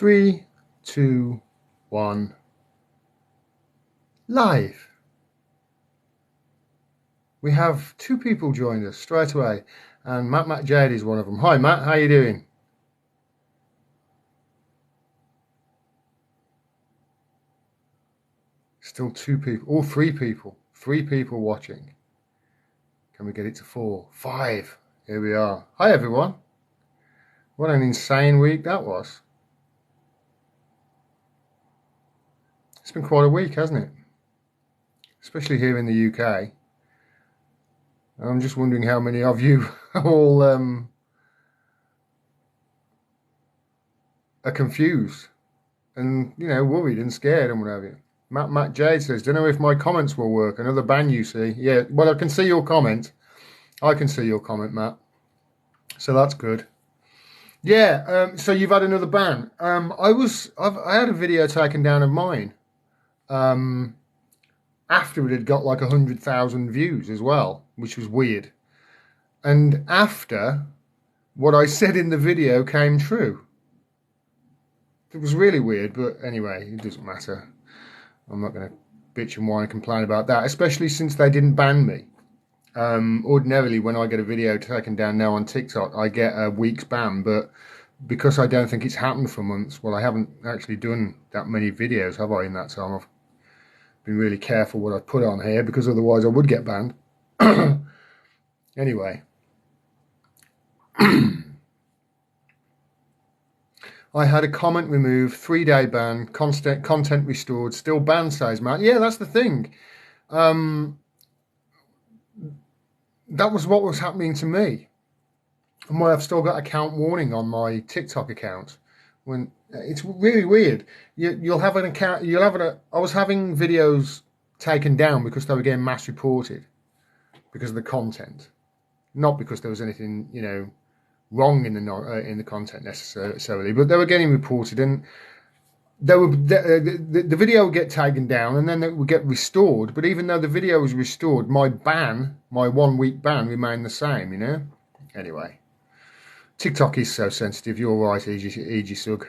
Three, two, one. Live. We have two people joined us straight away, and Matt Jade is one of them. Hi, Matt. How you doing? Still two people. Oh, three people. Three people watching. Can we get it to 4? 5. Here we are. Hi, everyone. What an insane week that was. It's been quite a week, hasn't it? Especially here in the UK. I'm just wondering how many of you all are confused and, worried and scared and what have you. Matt Jade says, don't know if my comments will work. Another ban, you see. Yeah, well, I can see your comment. I can see your comment, Matt. So that's good. Yeah, so you've had another ban. I had a video taken down of mine after it had got like 100,000 views as well, which was weird. And after what I said in the video came true. It was really weird, but anyway, it doesn't matter. I'm not going to bitch and whine and complain about that, especially since they didn't ban me. Ordinarily, when I get a video taken down now on TikTok, I get a week's ban, but because I don't think it's happened for months, well, I haven't actually done that many videos, have I, in that time? I've been really careful what I put on here, because otherwise I would get banned. Anyway. I had a comment removed, 3-day ban, content restored, still banned, says Matt. Yeah, that's the thing. That was what was happening to me. And why I've still got account warning on my TikTok account. When it's really weird. You'll have an account. I was having videos taken down because they were getting mass reported because of the content, not because there was anything wrong in the content necessarily, but they were getting reported, and the video would get taken down, and then it would get restored. But even though the video was restored, my 1 week ban, remained the same. Anyway, TikTok is so sensitive. You're right, E.G. Sug.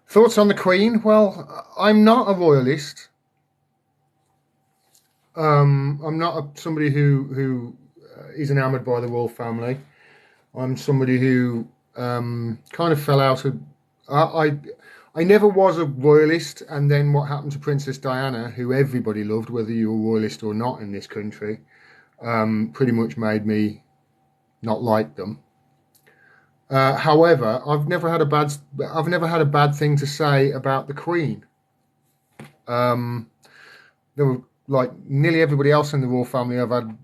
Thoughts on the Queen? Well, I'm not a royalist. I'm not somebody who is enamoured by the royal family. I'm somebody who kind of fell out of. I never was a royalist, and then what happened to Princess Diana, who everybody loved, whether you were a royalist or not in this country, pretty much made me not like them. However, I've never had a bad thing to say about the Queen. There were, like nearly everybody else in the royal family, I've had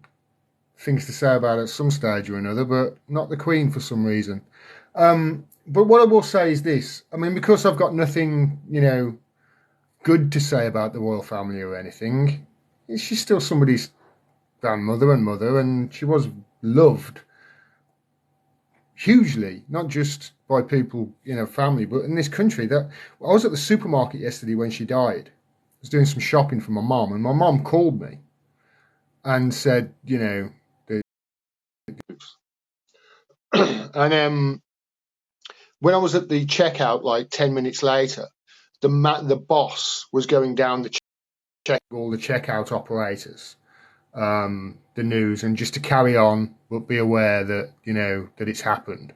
things to say about at some stage or another, but not the Queen for some reason. But what I will say is this. I mean, because I've got nothing, good to say about the royal family or anything, she's still somebody's grandmother and mother, and she was loved hugely, not just by people, family, but in this country. That I was at the supermarket yesterday when she died. I was doing some shopping for my mom, and my mom called me and said, and when I was at the checkout, like 10 minutes later, the boss was going down the check all the checkout operators, the news, and just to carry on, but be aware that that it's happened.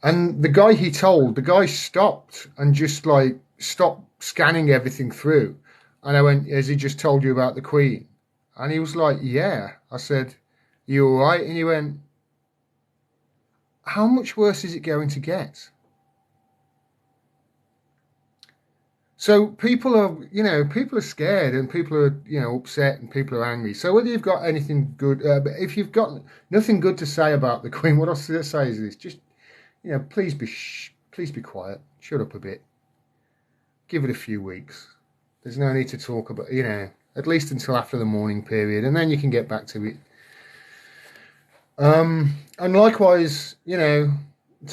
And the guy stopped and just like stopped scanning everything through. And I went, has he just told you about the Queen? And he was like, yeah. I said, you all right? And he went, how much worse is it going to get? So people are scared, and people are, upset, and people are angry. So whether you've got anything good, but if you've got nothing good to say about the Queen, what I'll say is this: just, please be quiet, shut up a bit, give it a few weeks. There's no need to talk about, at least until after the mourning period, and then you can get back to it. And likewise, to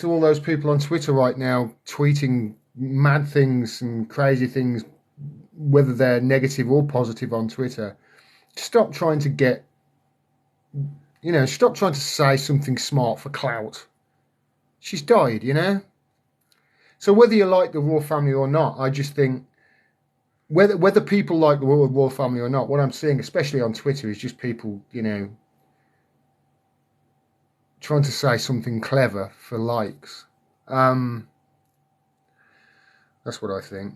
all those people on Twitter right now tweeting mad things and crazy things, whether they're negative or positive on Twitter, stop trying to say something smart for clout. She's died, So whether you like the royal family or not, I just think whether people like the royal family or not, what I'm seeing, especially on Twitter, is just people, you know, trying to say something clever for likes. That's what I think.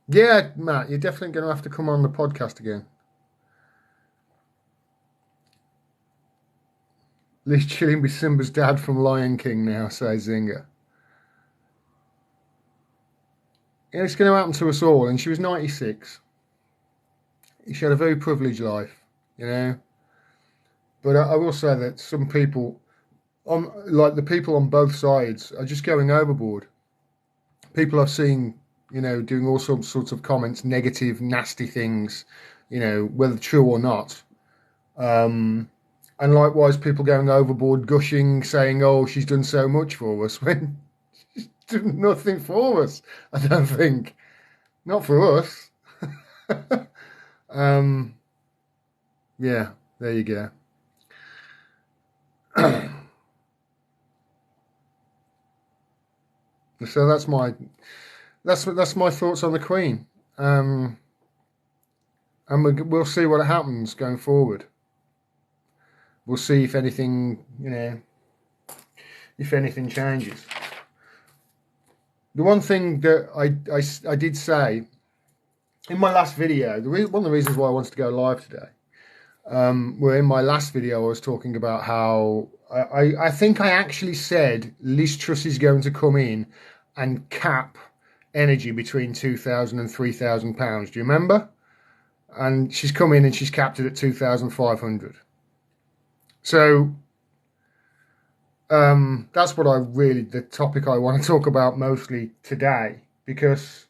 Yeah, Matt, you're definitely going to have to come on the podcast again. Liz chilling with Simba's dad from Lion King now, says Zinger. Yeah, it's going to happen to us all. And she was 96. She had a very privileged life, you know. But I will say that some people, like the people on both sides, are just going overboard. People I've seen, you know, doing all sorts of comments, negative, nasty things, you know, whether true or not. And likewise, people going overboard, gushing, saying, "Oh, she's done so much for us," when she's done nothing for us. I don't think, not for us. um, yeah, there you go. So that's my thoughts on the Queen, um, and we'll see what happens going forward. We'll see if anything, you know, if anything changes. The one thing that I did say in my last video, one of the reasons why I wanted to go live today, where in my last video I was talking about how I think I actually said Liz Truss is going to come in and cap energy between £2,000 and £3,000. Do you remember? And she's come in and she's capped it at 2,500. So that's what the topic I want to talk about mostly today, because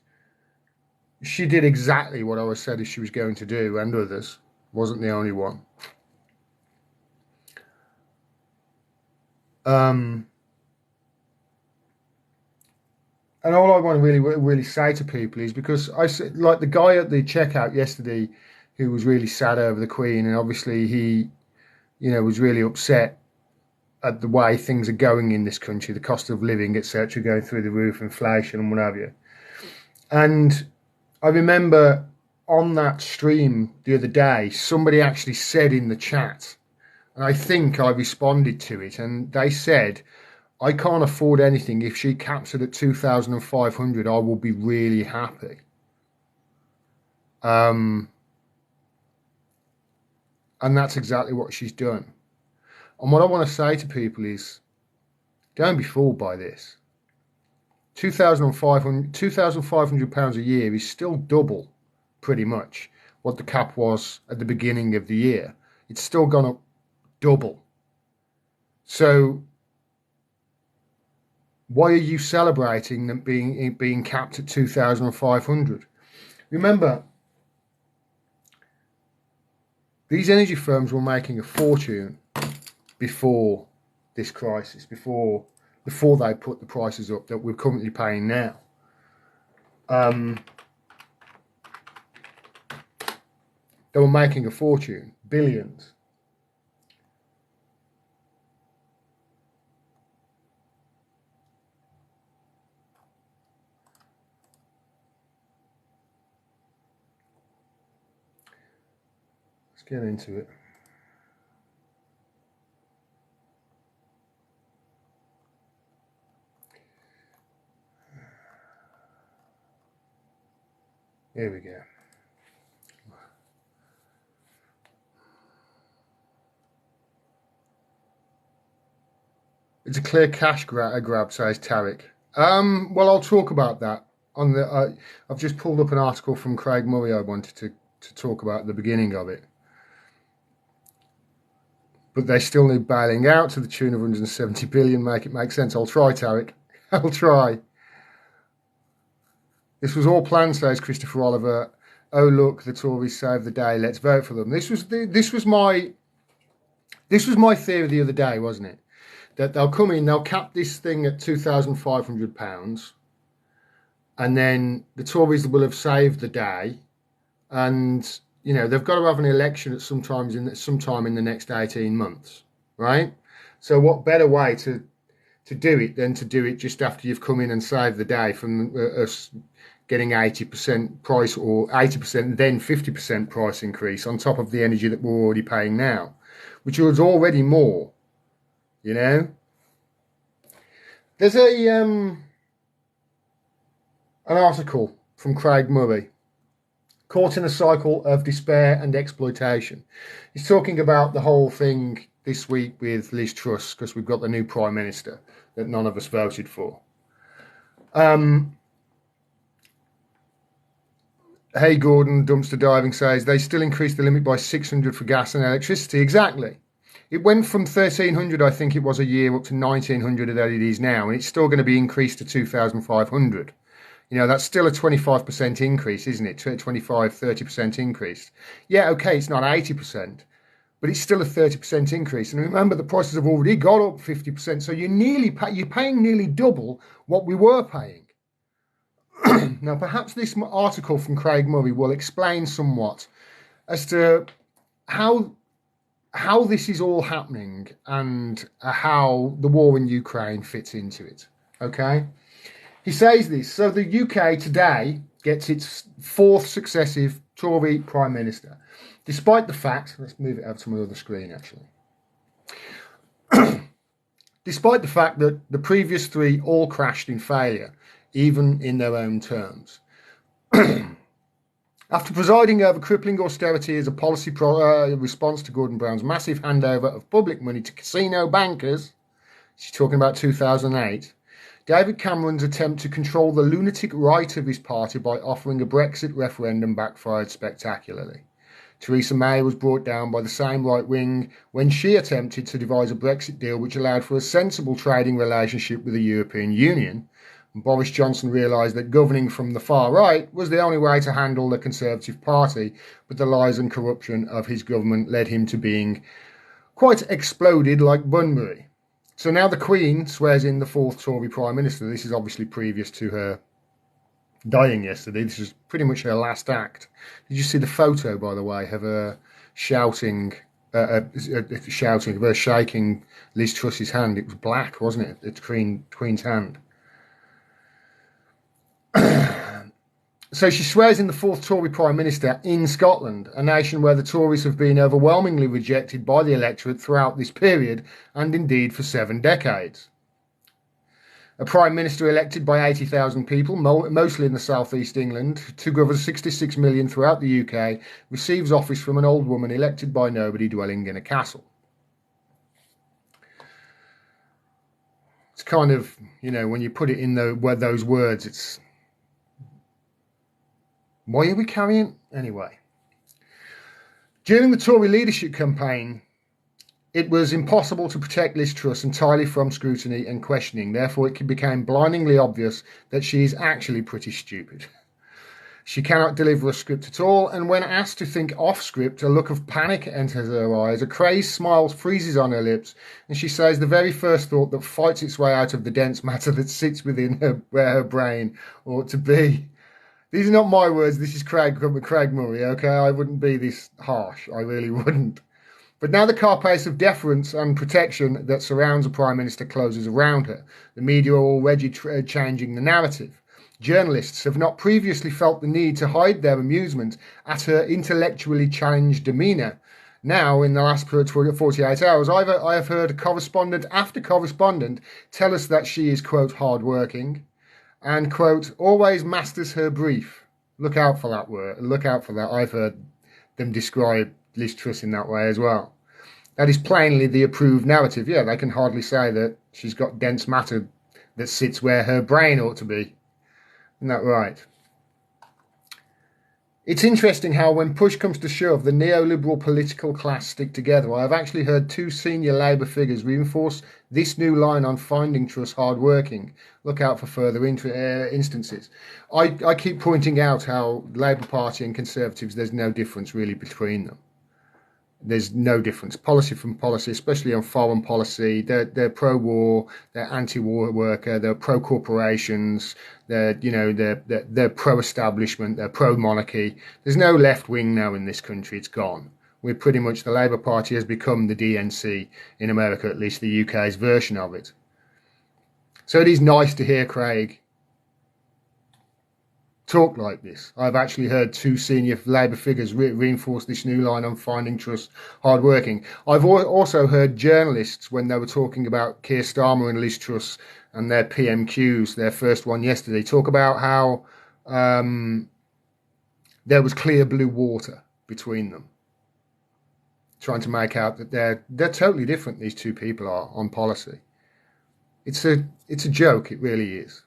she did exactly what I said she was going to do, and others. Wasn't the only one. And all I want to really say to people is, because I said, like the guy at the checkout yesterday, who was really sad over the Queen, and obviously he, you know, was really upset at the way things are going in this country, the cost of living, etc., going through the roof, inflation and what have you. And I remember on that stream the other day, somebody actually said in the chat, and I think I responded to it, and they said, I can't afford anything. If she caps it at 2,500, I will be really happy. And that's exactly what she's done. And what I want to say to people is, don't be fooled by this. £2,500 a year is still double, pretty much, what the cap was at the beginning of the year. It's still gone up double. So why are you celebrating them being capped at 2,500? Remember, these energy firms were making a fortune before this crisis, before they put the prices up that we're currently paying now. They were making a fortune, billions. Let's get into it. Here we go. It's a clear cash grab, says Tarek. Well, I'll talk about that on the. I've just pulled up an article from Craig Murray. I wanted to talk about at the beginning of it, but they still need bailing out to the tune of 170 billion. Make it make sense. I'll try, Tarek. I'll try. This was all planned, says Christopher Oliver. Oh look, the Tories saved the day. Let's vote for them. This was my theory the other day, wasn't it? That they'll come in, they'll cap this thing at £2,500, and then the Tories will have saved the day, and you know they've got to have an election at sometime in the next 18 months, right? So what better way to to do it than to do it just after you've come in and saved the day from us getting 80% price or 80% then 50% price increase on top of the energy that we're already paying now, which was already more, you know. There's an article from Craig Murray, Caught in a Cycle of Despair and Exploitation. He's talking about the whole thing this week with Liz Truss, because we've got the new Prime Minister that none of us voted for. Hey Gordon, dumpster diving, says they still increased the limit by 600 for gas and electricity. Exactly. It went from 1,300, I think it was a year, up to 1,900 that it is now, and it's still going to be increased to 2,500. You know, that's still a 25% increase, isn't it? 25, 30% increase. Yeah, okay, it's not 80%, but it's still a 30% increase. And remember, the prices have already got up 50%, so you're paying nearly double what we were paying. Now, perhaps this article from Craig Murray will explain somewhat as to how this is all happening and how the war in Ukraine fits into it. Okay? He says this. So the UK today gets its fourth successive Tory Prime Minister, despite the fact, let's move it over to my other screen actually, despite the fact that the previous three all crashed in failure, even in their own terms. After presiding over crippling austerity as a policy response to Gordon Brown's massive handover of public money to casino bankers, she's talking about 2008, David Cameron's attempt to control the lunatic right of his party by offering a Brexit referendum backfired spectacularly. Theresa May was brought down by the same right wing when she attempted to devise a Brexit deal which allowed for a sensible trading relationship with the European Union. Boris Johnson realised that governing from the far right was the only way to handle the Conservative Party, but the lies and corruption of his government led him to being quite exploded like Bunbury. So now the Queen swears in the fourth Tory Prime Minister. This is obviously previous to her dying yesterday. This is pretty much her last act. Did you see the photo, by the way, of her shaking Liz Truss's hand? It was black, wasn't it? It's Queen's hand. So she swears in the fourth Tory Prime Minister in Scotland, a nation where the Tories have been overwhelmingly rejected by the electorate throughout this period, and indeed for 7 decades. A Prime Minister elected by 80,000 people, mostly in the South East England, to govern 66 million throughout the UK, receives office from an old woman elected by nobody dwelling in a castle. It's kind of, you know, when you put it in those words, it's... Why are we carrying? Anyway. During the Tory leadership campaign, it was impossible to protect Liz Truss entirely from scrutiny and questioning. Therefore, it became blindingly obvious that she is actually pretty stupid. She cannot deliver a script at all, and when asked to think off script, a look of panic enters her eyes, a crazed smile freezes on her lips, and she says the very first thought that fights its way out of the dense matter that sits within her, where her brain ought to be. These are not my words, this is Craig Murray, okay? I wouldn't be this harsh, I really wouldn't. But now the carapace of deference and protection that surrounds a Prime Minister closes around her. The media are already changing the narrative. Journalists have not previously felt the need to hide their amusement at her intellectually challenged demeanour. Now, in the last 48 hours, I have heard correspondent after correspondent tell us that she is, quote, hard-working, and, quote, always masters her brief. Look out for that word. Look out for that. I've heard them describe Liz Truss in that way as well. That is plainly the approved narrative. Yeah, they can hardly say that she's got dense matter that sits where her brain ought to be. Isn't that right? It's interesting how when push comes to shove, the neoliberal political class stick together. I have actually heard 2 senior Labour figures reinforce this new line on finding Truss hard-working. Look out for further instances. I keep pointing out how Labour Party and Conservatives, there's no difference really between them. There's no difference, policy from policy, especially on foreign policy. They're pro-war, they're anti-war worker, they're pro-corporations, they're pro-establishment, they're pro-monarchy. There's no left wing now in this country. It's gone. We're pretty much, the Labour Party has become the DNC in America, at least the UK's version of it. So it is nice to hear Craig talk like this. I've actually heard two senior Labour figures reinforce this new line on finding trust hardworking. I've also heard journalists, when they were talking about Keir Starmer and Liz Truss and their PMQs, their first one yesterday, talk about how there was clear blue water between them, trying to make out that they're totally different, these two people are, on policy. It's a joke, it really is.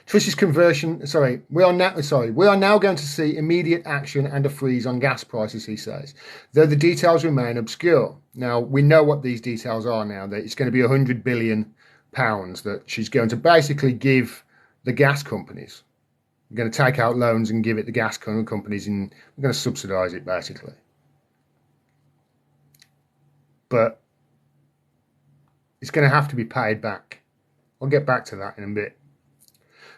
Truss's conversion, we are now going to see immediate action and a freeze on gas prices, he says, though the details remain obscure. Now, we know what these details are now, that it's going to be £100 billion that she's going to basically give the gas companies. We're going to take out loans and give it the gas companies, and we're going to subsidise it, basically. But it's going to have to be paid back. I'll get back to that in a bit.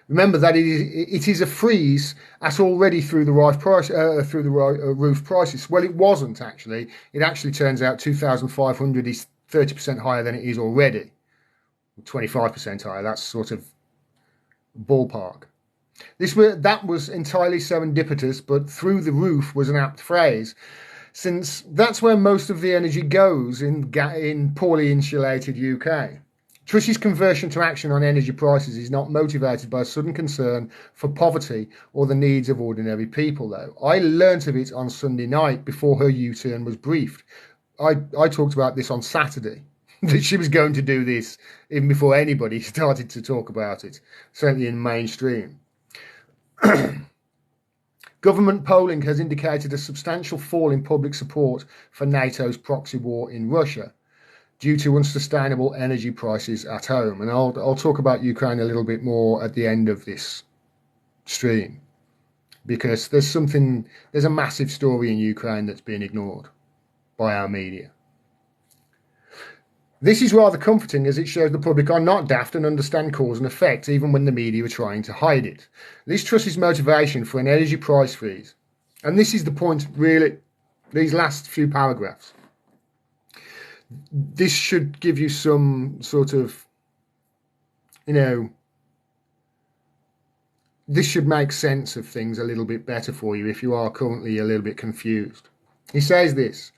Remember that it is a freeze at already through the roof prices. Well, it wasn't actually. It actually turns out 2,500 is 30% higher than it is already, 25% higher. That's sort of ballpark. That was entirely serendipitous, but through the roof was an apt phrase, since that's where most of the energy goes in poorly insulated UK. Truss's conversion to action on energy prices is not motivated by a sudden concern for poverty or the needs of ordinary people, though. I learnt of it on Sunday night before her U-turn was briefed. I talked about this on Saturday, that she was going to do this even before anybody started to talk about it, certainly in mainstream. Government polling has indicated a substantial fall in public support for NATO's proxy war in Russia, due to unsustainable energy prices at home. And I'll talk about Ukraine a little bit more at the end of this stream, because there's a massive story in Ukraine that's been ignored by our media. This is rather comforting, as it shows the public are not daft and understand cause and effect, even when the media are trying to hide it. Liz Truss's motivation for an energy price freeze, and this is the point really, these last few paragraphs, this should give you some sort of, this should make sense of things a little bit better for you if you are currently a little bit confused. He says this: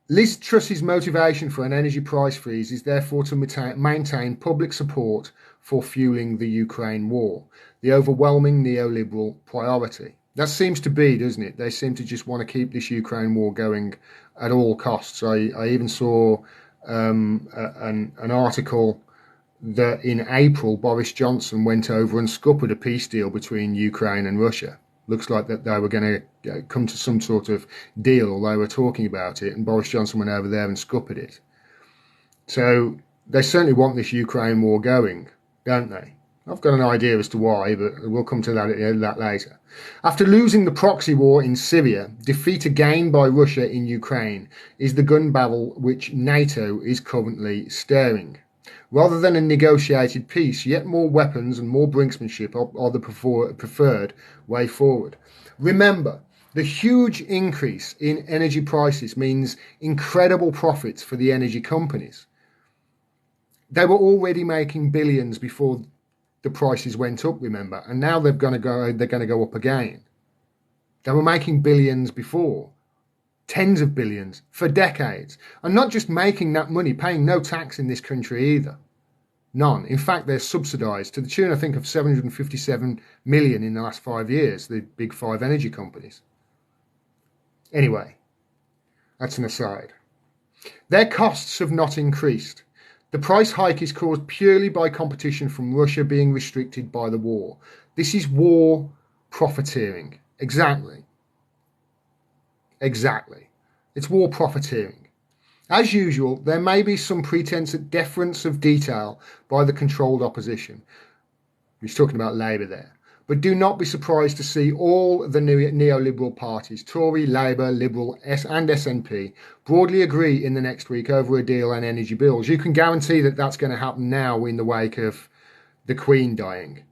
Liz Truss's motivation for an energy price freeze is therefore to maintain public support for fueling the Ukraine war, the overwhelming neoliberal priority. That seems to be, doesn't it? They seem to just want to keep this Ukraine war going at all costs. I even saw an article that in April Boris Johnson went over and scuppered a peace deal between Ukraine and Russia. Looks like that they were going to come to some sort of deal, or they were talking about it, and Boris Johnson went over there and scuppered it. So they certainly want this Ukraine war going, don't they? I've got an idea as to why, but we'll come to that later. After losing the proxy war in Syria, defeat again by Russia in Ukraine is the gun battle which NATO is currently stirring. Rather than a negotiated peace, yet more weapons and more brinksmanship are the preferred way forward. Remember, the huge increase in energy prices means incredible profits for the energy companies. They were already making billions before the prices went up, remember, and now they're going to go up again. They were making billions before, tens of billions for decades, and not just making that money, paying no tax in this country either. None. In fact, they're subsidised to the tune, I think, of 757 million in the last 5 years, the big five energy companies. Anyway, that's an aside. Their costs have not increased. The price hike is caused purely by competition from Russia being restricted by the war. This is war profiteering. Exactly. It's war profiteering. As usual, there may be some pretense at deference of detail by the controlled opposition. He's talking about Labour there. But do not be surprised to see all the neoliberal parties, Tory, Labour, Liberal and SNP, broadly agree in the next week over a deal on energy bills. You can guarantee that that's going to happen now in the wake of the Queen dying,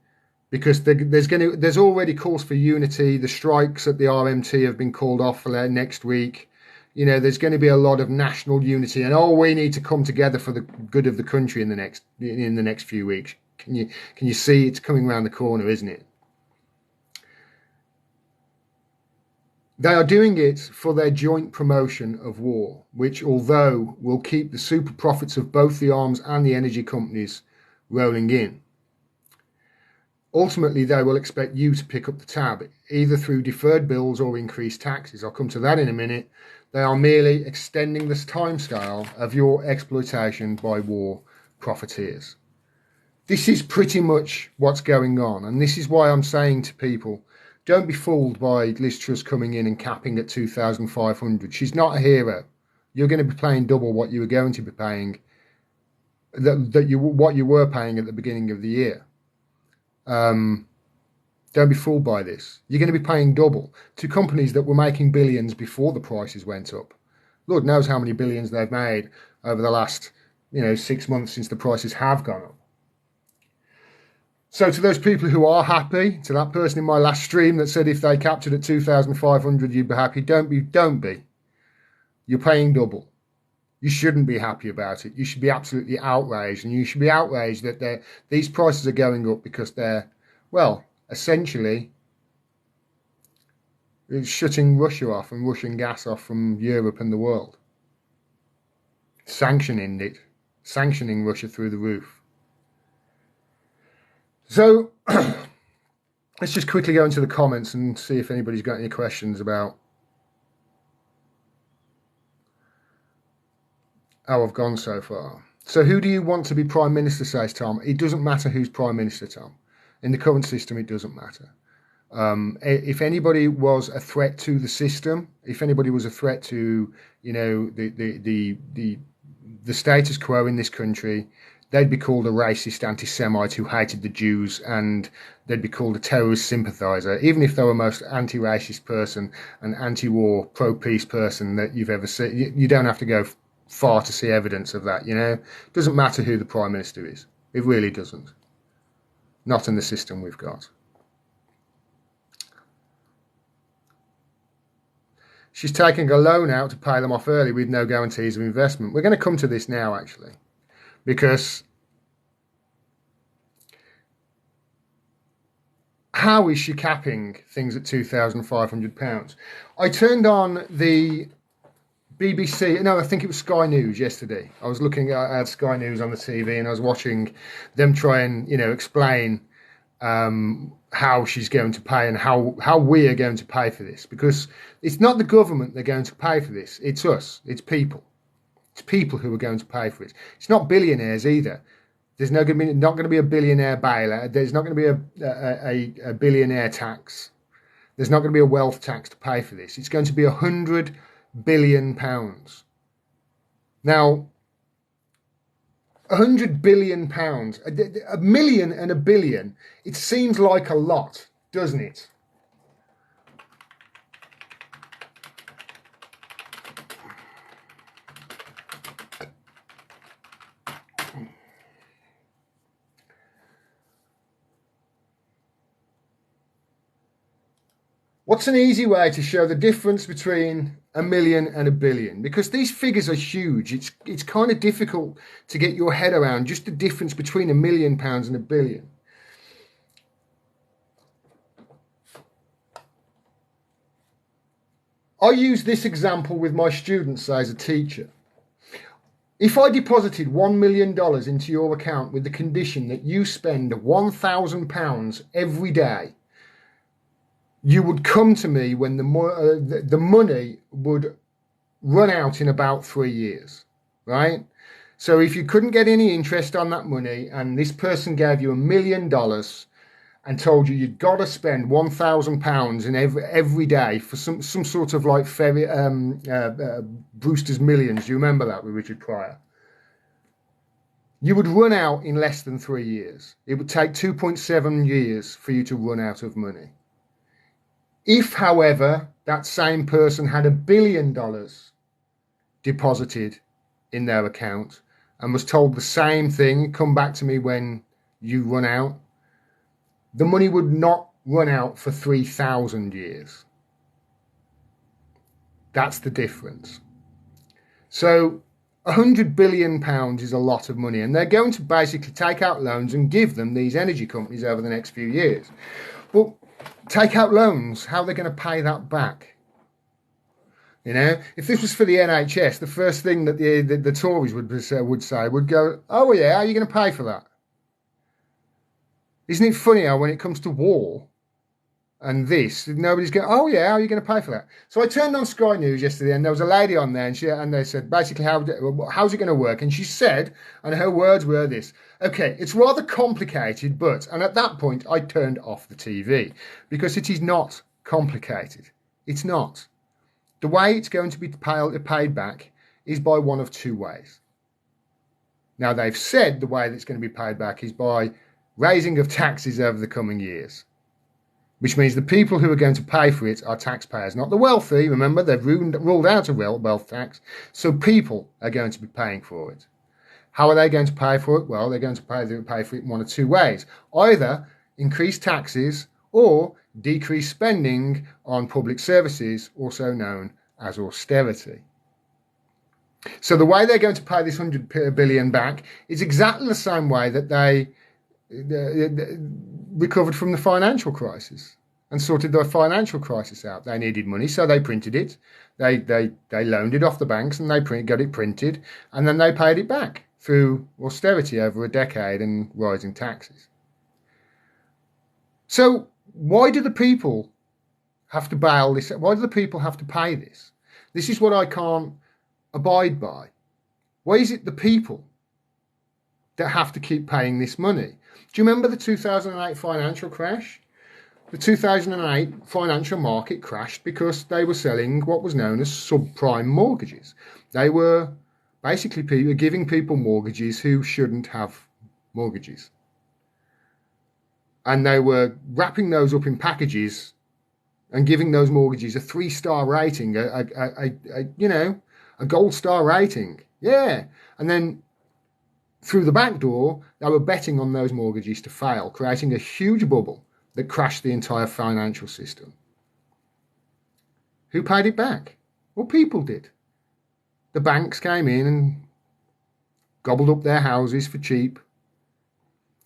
because there's already calls for unity. The strikes at the RMT have been called off for next week. you know, there's going to be a lot of national unity, and we need to come together for the good of the country in the next few weeks. Can you see it's coming around the corner, isn't it? They are doing it for their joint promotion of war, which, although will keep the super profits of both the arms and the energy companies rolling in, ultimately they will expect you to pick up the tab, either through deferred bills or increased taxes. I'll come to that in a minute. They are merely extending this timescale of your exploitation by war profiteers. This is pretty much what's going on, and this is why I'm saying to people, don't be fooled by Liz Truss coming in and capping at 2,500. She's not a hero. You're going to be paying double what you were going to be paying, what you were paying at the beginning of the year. Don't be fooled by this. You're going to be paying double to companies that were making billions before the prices went up. Lord knows how many billions they've made over the last, 6 months since the prices have gone up. So to those people who are happy, to that person in my last stream that said if they capped it at 2,500 you'd be happy, don't be. You're paying double. You shouldn't be happy about it. You should be absolutely outraged, and you should be outraged that these prices are going up because they're, well, essentially shutting Russia off and Russian gas off from Europe and the world. Sanctioning Russia through the roof. So let's just quickly go into the comments and see if anybody's got any questions about how I've gone so far. So who do you want to be Prime Minister, says Tom? It doesn't matter who's Prime Minister, Tom. In the current system, it doesn't matter. If anybody was a threat to the system, if anybody was a threat to, the status quo in this country, they'd be called a racist anti-Semite who hated the Jews, and they'd be called a terrorist sympathiser, even if they were the most anti-racist person and anti-war, pro-peace person that you've ever seen. You don't have to go far to see evidence of that, It doesn't matter who the Prime Minister is. It really doesn't. Not in the system we've got. She's taking a loan out to pay them off early with no guarantees of investment. We're going to come to this now, actually, because how is she capping things at £2,500? I turned on the BBC, no, I think it was Sky News yesterday. I was looking at Sky News on the TV, and I was watching them try and, explain how she's going to pay and how we are going to pay for this, because it's not the government they're going to pay for this. It's us. It's people. It's people who are going to pay for it. It's not billionaires either. There's not going to be a billionaire bailout. There's not going to be a billionaire tax. There's not going to be a wealth tax to pay for this. It's going to be £100 billion. Now, £100 billion, a million and a billion, it seems like a lot, doesn't it? What's an easy way to show the difference between a million and a billion? Because these figures are huge. It's kind of difficult to get your head around just the difference between £1 million and a billion. I use this example with my students as a teacher. If I deposited $1 million into your account with the condition that you spend £1,000 every day, you would come to me when the money would run out in about 3 years, right? So if you couldn't get any interest on that money, and this person gave you $1 million and told you you'd got to spend £1,000 in every day for some sort of like Brewster's Millions, do you remember that with Richard Pryor? You would run out in less than 3 years. It would take 2.7 years for you to run out of money. If, however, that same person had $1 billion deposited in their account and was told the same thing, come back to me when you run out, the money would not run out for 3,000 years. That's the difference. So £100 billion is a lot of money, and they're going to basically take out loans and give them these energy companies over the next few years. But take out loans, how are they going to pay that back? You know, if this was for the NHS, the first thing that the Tories would go, oh yeah, how are you going to pay for that? Isn't it funny how when it comes to war and this, nobody's going, oh yeah, how are you going to pay for that? So I turned on Sky News yesterday, and there was a lady on there, and they said basically how's it going to work? And she said, and her words were this: okay, it's rather complicated, but, and at that point I turned off the TV because it is not complicated. It's not. The way it's going to be paid back is by one of two ways. Now, they've said the way that's going to be paid back is by raising of taxes over the coming years, which means the people who are going to pay for it are taxpayers, not the wealthy. Remember, they've ruled out a wealth tax, so people are going to be paying for it. How are they going to pay for it? Well, they're going to pay for it in one of two ways: either increase taxes or decrease spending on public services, also known as austerity. So the way they're going to pay this 100 billion back is exactly the same way that they recovered from the financial crisis and sorted the financial crisis out. They needed money, so they printed it. They loaned it off the banks, and they got it printed, and then they paid it back through austerity over a decade and rising taxes. So why do the people have to bail this? Why do the people have to pay this? This is what I can't abide by. Why is it the people that have to keep paying this money? Do you remember the 2008 financial crash? The 2008 financial market crashed because they were selling what was known as subprime mortgages. They were basically giving people mortgages who shouldn't have mortgages. And they were wrapping those up in packages and giving those mortgages a 3-star rating, a gold star rating. Yeah. And then through the back door, they were betting on those mortgages to fail, creating a huge bubble that crashed the entire financial system. Who paid it back? Well, people did. The banks came in and gobbled up their houses for cheap.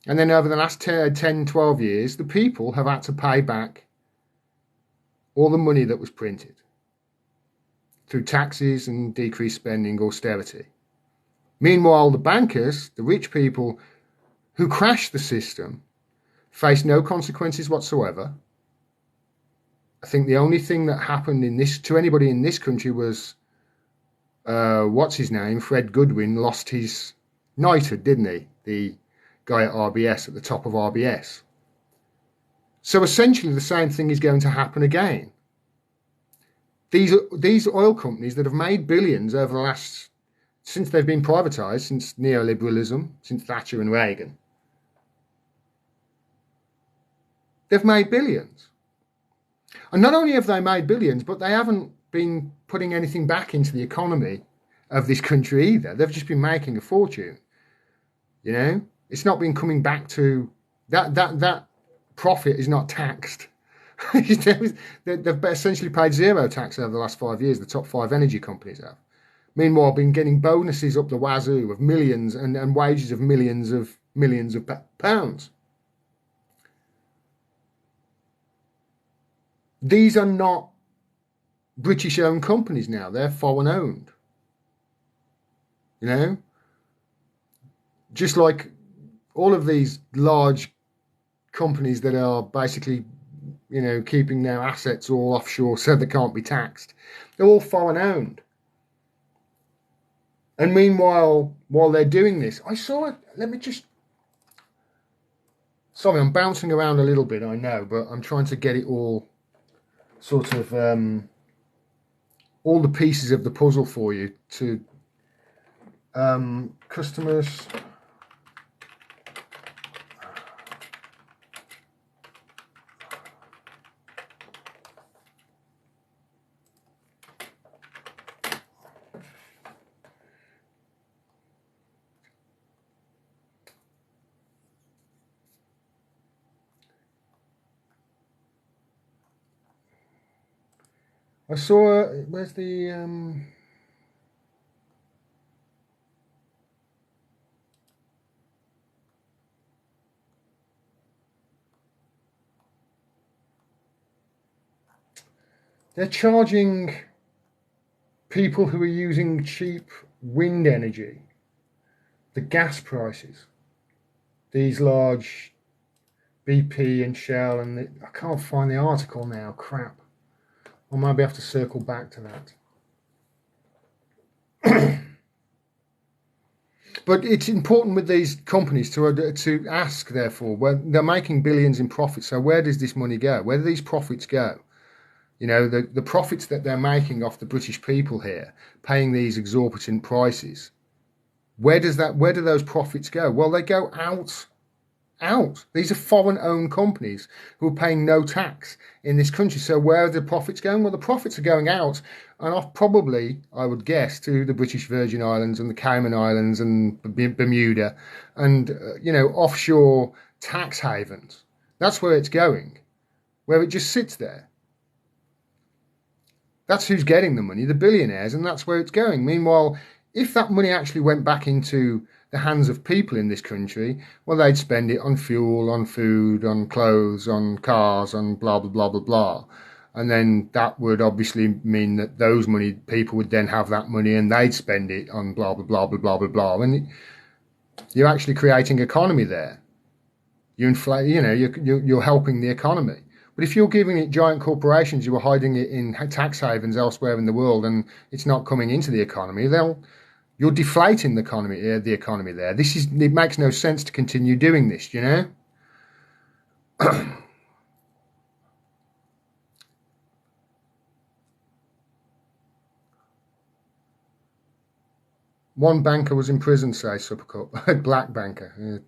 And then over the last 10, 12 years, the people have had to pay back all the money that was printed through taxes and decreased spending, austerity. Meanwhile, the bankers, the rich people who crashed the system, face no consequences whatsoever. I think the only thing that happened to anybody in this country was, what's his name? Fred Goodwin lost his knighthood, didn't he? The guy at RBS, at the top of RBS. So essentially the same thing is going to happen again. These oil companies that have made billions over the last, since they've been privatised, since neoliberalism, since Thatcher and Reagan, they've made billions. And not only have they made billions, but they haven't been putting anything back into the economy of this country either. They've just been making a fortune. You know, it's not been coming back to that profit is not taxed. They've essentially paid zero tax over the last 5 years. The top 5 energy companies have. Meanwhile, been getting bonuses up the wazoo of millions and wages of millions of pounds. These are not British-owned companies now. They're foreign-owned. You know? Just like all of these large companies that are basically, you know, keeping their assets all offshore so they can't be taxed. They're all foreign-owned. And meanwhile, while they're doing this, I saw it. Sorry, I'm bouncing around a little bit, I know, but I'm trying to get it all sort of, all the pieces of the puzzle for you to customers. I saw, where's the, They're charging people who are using cheap wind energy the gas prices. These large BP and Shell, and I can't find the article now, crap. I might have to circle back to that. But it's important with these companies to ask, therefore, when they're making billions in profit, so where does this money go? Where do these profits go? You know, the profits that they're making off the British people here, paying these exorbitant prices, where do those profits go? Well, they go out. These are foreign-owned companies who are paying no tax in this country. So where are the profits going? Well, the profits are going out, and off probably, I would guess, to the British Virgin Islands and the Cayman Islands and Bermuda, and offshore tax havens. That's where it's going, where it just sits there. That's who's getting the money, the billionaires, and that's where it's going. Meanwhile, if that money actually went back into the hands of people in this country, well, they'd spend it on fuel, on food, on clothes, on cars, on blah, blah, blah, blah, blah. And then that would obviously mean that those people would then have that money and they'd spend it on blah, blah, blah, blah, blah, blah, blah. And you're actually creating economy there. You're helping the economy. But if you're giving it giant corporations, you are hiding it in tax havens elsewhere in the world, and it's not coming into the economy, you're deflating the economy there. It makes no sense to continue doing this, you know? One banker was in prison, says Supercup. A black banker.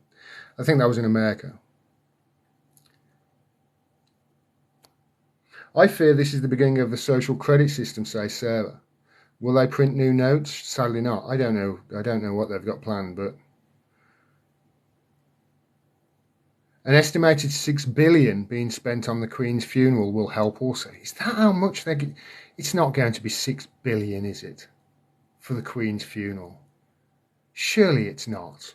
I think that was in America. I fear this is the beginning of the social credit system, says Sarah. Will they print new notes? Sadly not. I don't know what they've got planned, but an estimated $6 billion being spent on the Queen's funeral will help also. Is that how much they get? It's not going to be $6 billion, is it? For the Queen's funeral? Surely it's not.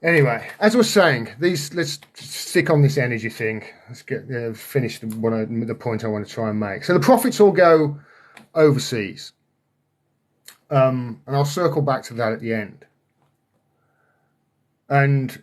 Anyway, as I was saying, let's stick on this energy thing. Let's get finish the point I want to try and make. So the profits all go overseas, and I'll circle back to that at the end. And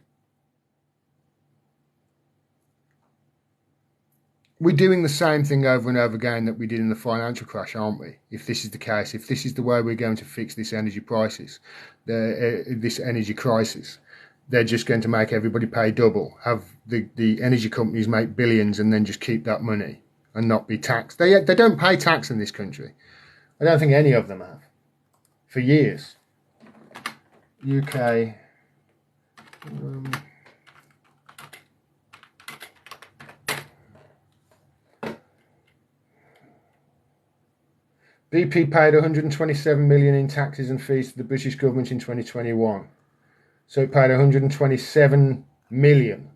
we're doing the same thing over and over again that we did in the financial crash, aren't we? If this is the case, if this is the way we're going to fix this energy prices, this energy crisis, they're just going to make everybody pay double, have the energy companies make billions and then just keep that money and not be taxed. They don't pay tax in this country. I don't think any of them have for years. UK. BP paid 127 million in taxes and fees to the British government in 2021. So it paid 127 million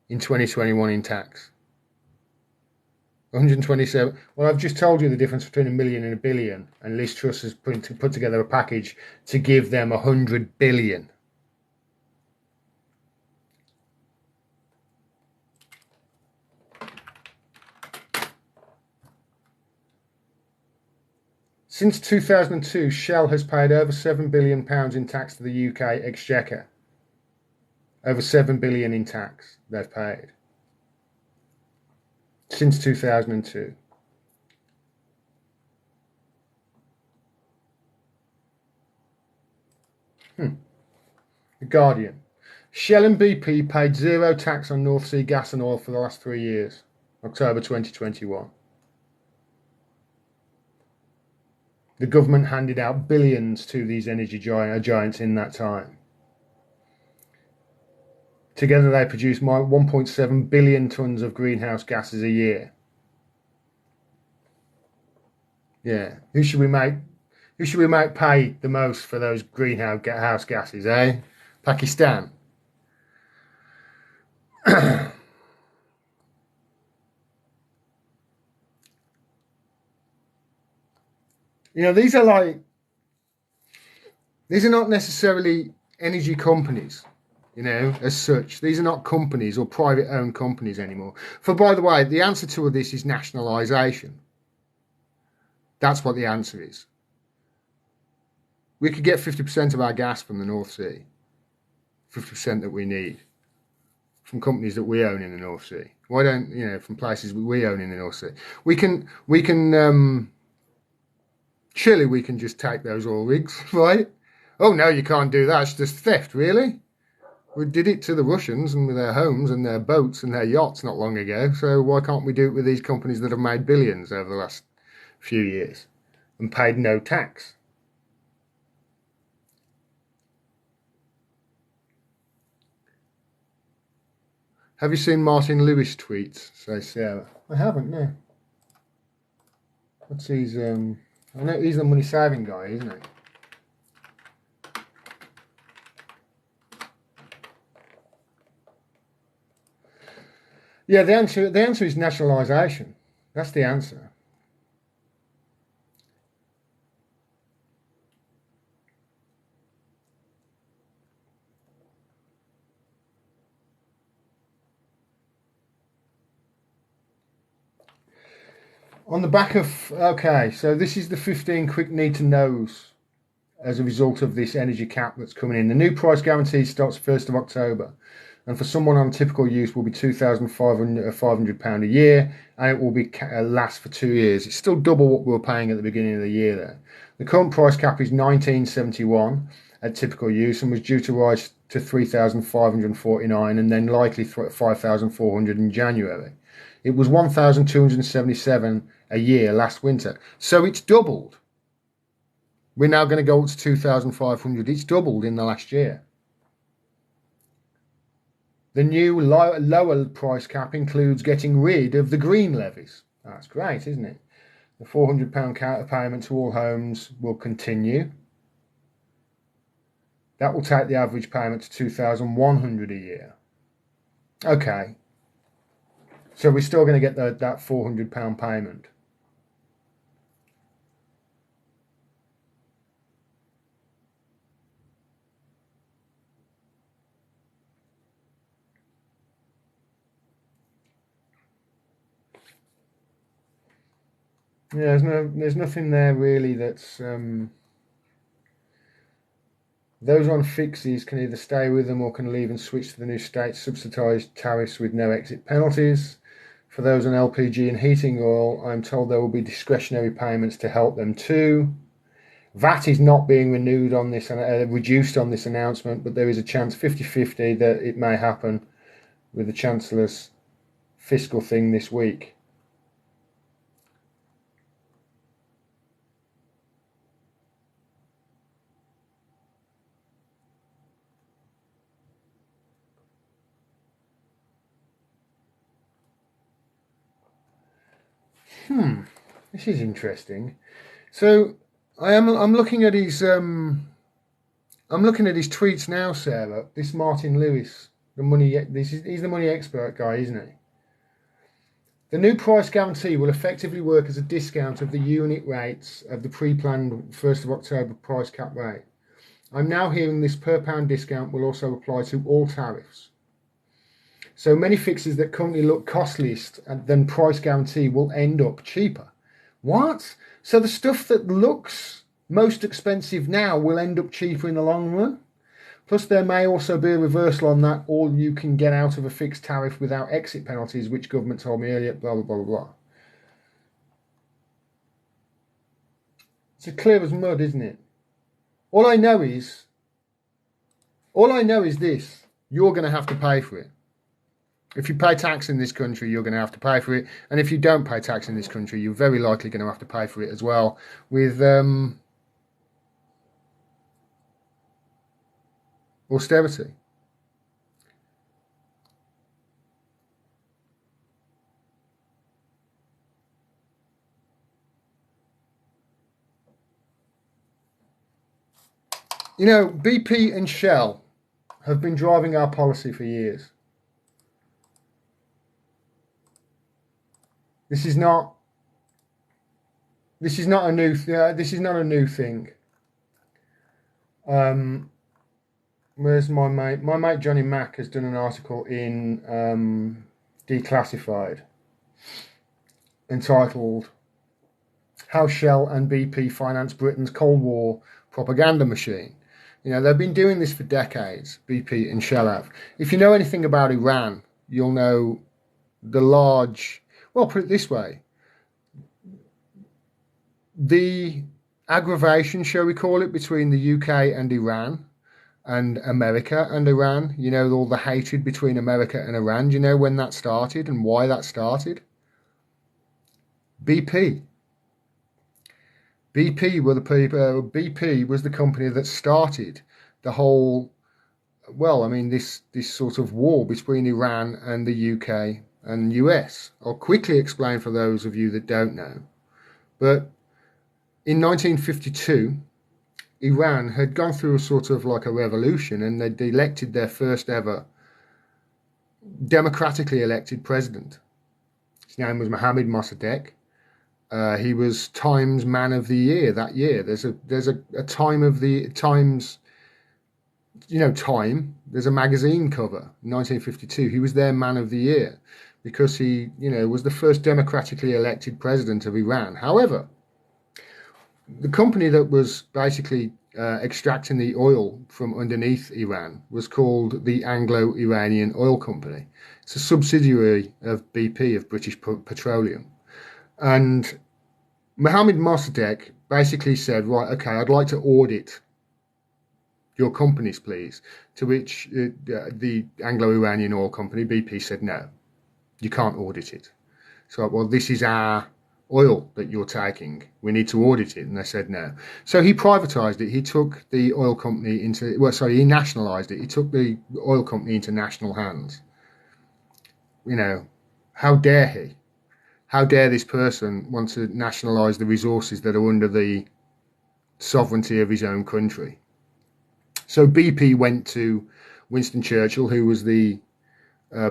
in 2021 in tax. 127. Well, I've just told you the difference between a million and a billion, and Liz Truss has put together a package to give them 100 billion. Since 2002, Shell has paid over £7 billion in tax to the UK Exchequer. Over £7 billion in tax they've paid. Since 2002. The Guardian. Shell and BP paid zero tax on North Sea gas and oil for the last 3 years. October 2021. The government handed out billions to these energy giants in that time. Together they produce 1.7 billion tonnes of greenhouse gases a year. Yeah. Who should we make pay the most for those greenhouse gases, eh? Pakistan. These are not necessarily energy companies. you know, as such. These are not companies or private owned companies anymore. For, by the way, the answer to all this is nationalisation. That's what the answer is. We could get 50% of our gas from the North Sea, 50% that we need, from companies that we own in the North Sea. Why don't, you know, from places we own in the North Sea? Surely we can just take those oil rigs, right? Oh, no, you can't do that. It's just theft, really? We did it to the Russians and with their homes and their boats and their yachts not long ago. So why can't we do it with these companies that have made billions over the last few years and paid no tax? Have you seen Martin Lewis tweets? Says Sarah. I haven't, no. What's his, I know he's the money saving guy, isn't he? Yeah, the answer is nationalisation. That's the answer. On the back of, okay, so this is the 15 quick need to knows as a result of this energy cap that's coming in. The new price guarantee starts 1st of October. And for someone on typical use will be £2,500 a year, and it will be last for 2 years. It's still double what we were paying at the beginning of the year there. The current price cap is £19.71 at typical use and was due to rise to £3,549 and then likely £5,400 in January. It was £1,277 a year last winter. So it's doubled. We're now going to go up to £2,500. It's doubled in the last year. The new lower price cap includes getting rid of the green levies. That's great, isn't it? The £400 counter payment to all homes will continue. That will take the average payment to £2,100 a year. Okay. So we're still going to get that £400 payment. Yeah, there's nothing there really that's those on fixes can either stay with them or can leave and switch to the new state subsidised tariffs with no exit penalties. For those on LPG and heating oil, I'm told there will be discretionary payments to help them too. VAT is not being renewed on this and reduced on this announcement, but there is a chance 50-50 that it may happen with the Chancellor's fiscal thing this week. This is interesting. So I'm looking at his tweets now, Sarah. This Martin Lewis, he's the money expert guy, isn't he? The new price guarantee will effectively work as a discount of the unit rates of the pre-planned 1st of October price cap rate. I'm now hearing this per pound discount will also apply to all tariffs. So many fixes that currently look costliest than price guarantee will end up cheaper. What? So the stuff that looks most expensive now will end up cheaper in the long run? Plus there may also be a reversal on that, all you can get out of a fixed tariff without exit penalties, which government told me earlier, blah, blah, blah, blah. It's as clear as mud, isn't it? All I know is this. You're going to have to pay for it. If you pay tax in this country, you're going to have to pay for it. And if you don't pay tax in this country, you're very likely going to have to pay for it as well with austerity. You know, BP and Shell have been driving our policy for years. This is not a new thing. Where's my mate? My mate Johnny Mack has done an article in Declassified entitled "How Shell and BP Finance Britain's Cold War Propaganda Machine." You know, they've been doing this for decades, BP and Shell have. If you know anything about Iran, you'll know the large, well, put it this way, the aggravation, shall we call it, between the UK and Iran and America and Iran, you know, all the hatred between America and Iran. Do you know when that started and why that started? BP. BP were the people. BP was the company that started the whole. Well, I mean, this sort of war between Iran and the UK and US. I'll quickly explain for those of you that don't know. But in 1952, Iran had gone through a sort of like a revolution, and they'd elected their first ever democratically elected president. His name was Mohammad Mossadegh. He was Times Man of the Year that year. There's a Time of the Times, you know, Time. There's a magazine cover, 1952. He was their Man of the Year because he, you know, was the first democratically elected president of Iran. However, the company that was basically extracting the oil from underneath Iran was called the Anglo-Iranian Oil Company. It's a subsidiary of BP, of British Petroleum. And Mohammad Mossadegh basically said, right, okay, I'd like to audit your companies, please. To which the Anglo-Iranian Oil Company, BP, said, no, you can't audit it. So, well, this is our oil that you're taking. We need to audit it. And they said no. So he privatized it. He took the oil company into, well, sorry, he nationalized it. He took the oil company into national hands. You know, how dare he? How dare this person want to nationalize the resources that are under the sovereignty of his own country? So BP went to Winston Churchill, who was the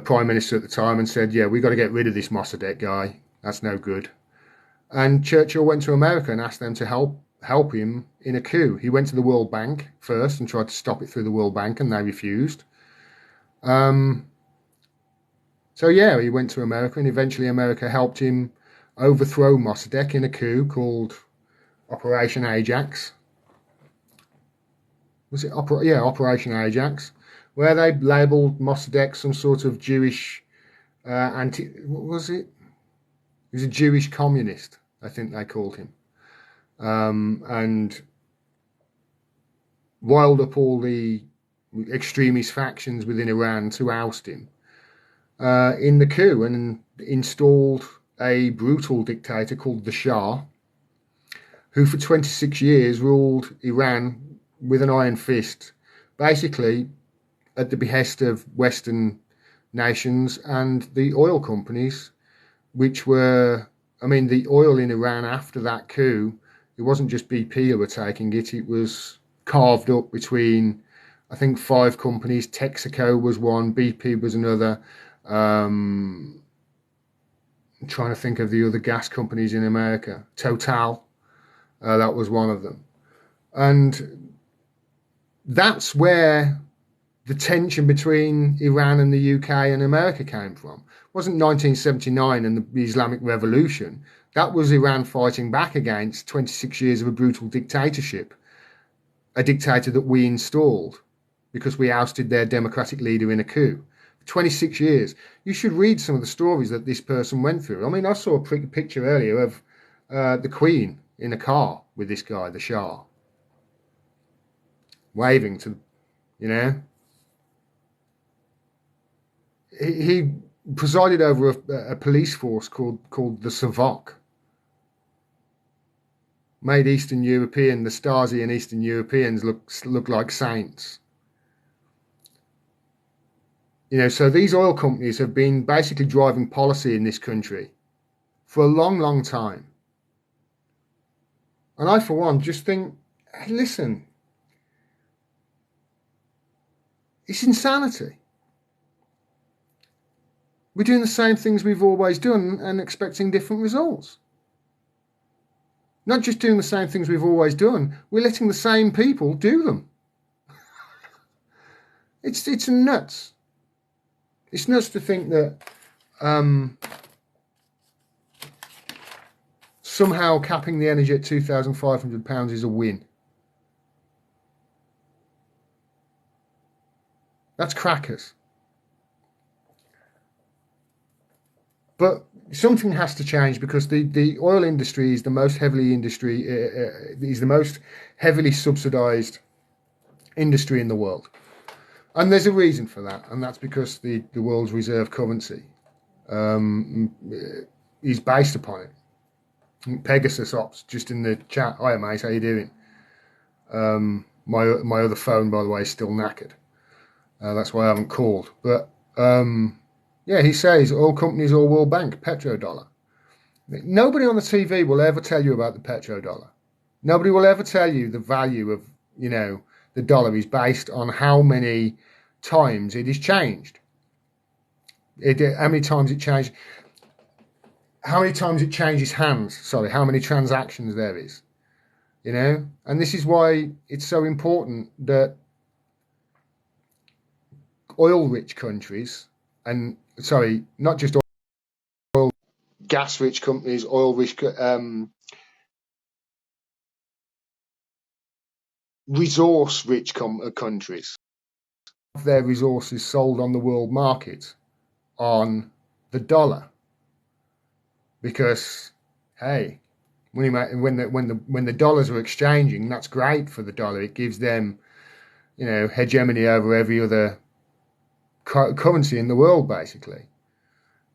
Prime Minister at the time, and said, yeah, we've got to get rid of this Mossadegh guy. That's no good. And Churchill went to America and asked them to help him in a coup. He went to the World Bank first and tried to stop it through the World Bank, and they refused. So yeah, he went to America, and eventually America helped him overthrow Mossadegh in a coup called Operation Ajax. Was it Operation Ajax, where they labelled Mossadegh some sort of Jewish what was it? He was a Jewish communist, I think they called him, and riled up all the extremist factions within Iran to oust him in the coup, and installed a brutal dictator called the Shah, who for 26 years ruled Iran with an iron fist, basically at the behest of Western nations and the oil companies, which were, I mean, the oil in Iran after that coup, it wasn't just BP who were taking it, it was carved up between, I think, 5 companies. Texaco was one, BP was another. I'm trying to think of the other gas companies in America. Total, that was one of them. And that's where the tension between Iran and the UK and America came from. It wasn't 1979 and the Islamic Revolution. That was Iran fighting back against 26 years of a brutal dictatorship, a dictator that we installed because we ousted their democratic leader in a coup. 26 years. You should read some of the stories that this person went through. I mean, I saw a picture earlier of the Queen in a car with this guy, the Shah, waving to, you know. He presided over a police force called the Savak. Made Eastern European, the Stasi and Eastern Europeans look like saints. You know, so these oil companies have been basically driving policy in this country for a long, long time. And I, for one, just think, hey, listen, it's insanity. We're doing the same things we've always done and expecting different results. Not just doing the same things we've always done, we're letting the same people do them. It's nuts. It's nuts to think that somehow capping the energy at £2,500 is a win. That's crackers. But something has to change, because the oil industry is the most heavily subsidized industry in the world. And there's a reason for that, and that's because the world's reserve currency is based upon it. Pegasus Ops, just in the chat. Hi mate, how you doing? My other phone, by the way, is still knackered. That's why I haven't called. But yeah, he says oil companies or World Bank, petrodollar. Nobody on the TV will ever tell you about the petrodollar. Nobody will ever tell you the value of, the dollar is based on how many times it is changed. How many times it changed. How many times it changes hands. Sorry, how many transactions there is. And this is why it's so important that oil-rich countries, and sorry, not just oil, gas-rich companies, oil-rich, resource-rich countries have their resources sold on the world market on the dollar, because hey, when the dollars are exchanging, that's great for the dollar. It gives them, hegemony over every other currency in the world, basically.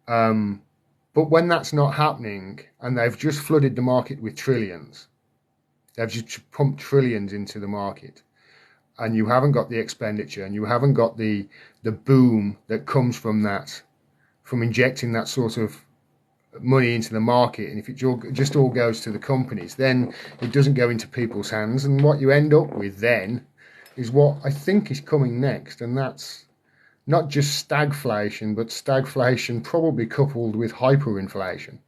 But when that's not happening, and they've just flooded the market with trillions, they've just pumped trillions into the market, and you haven't got the expenditure, and you haven't got the boom that comes from that, from injecting that sort of money into the market, and if it just all goes to the companies, then it doesn't go into people's hands, and what you end up with then is what I think is coming next, and that's not just stagflation, but stagflation probably coupled with hyperinflation.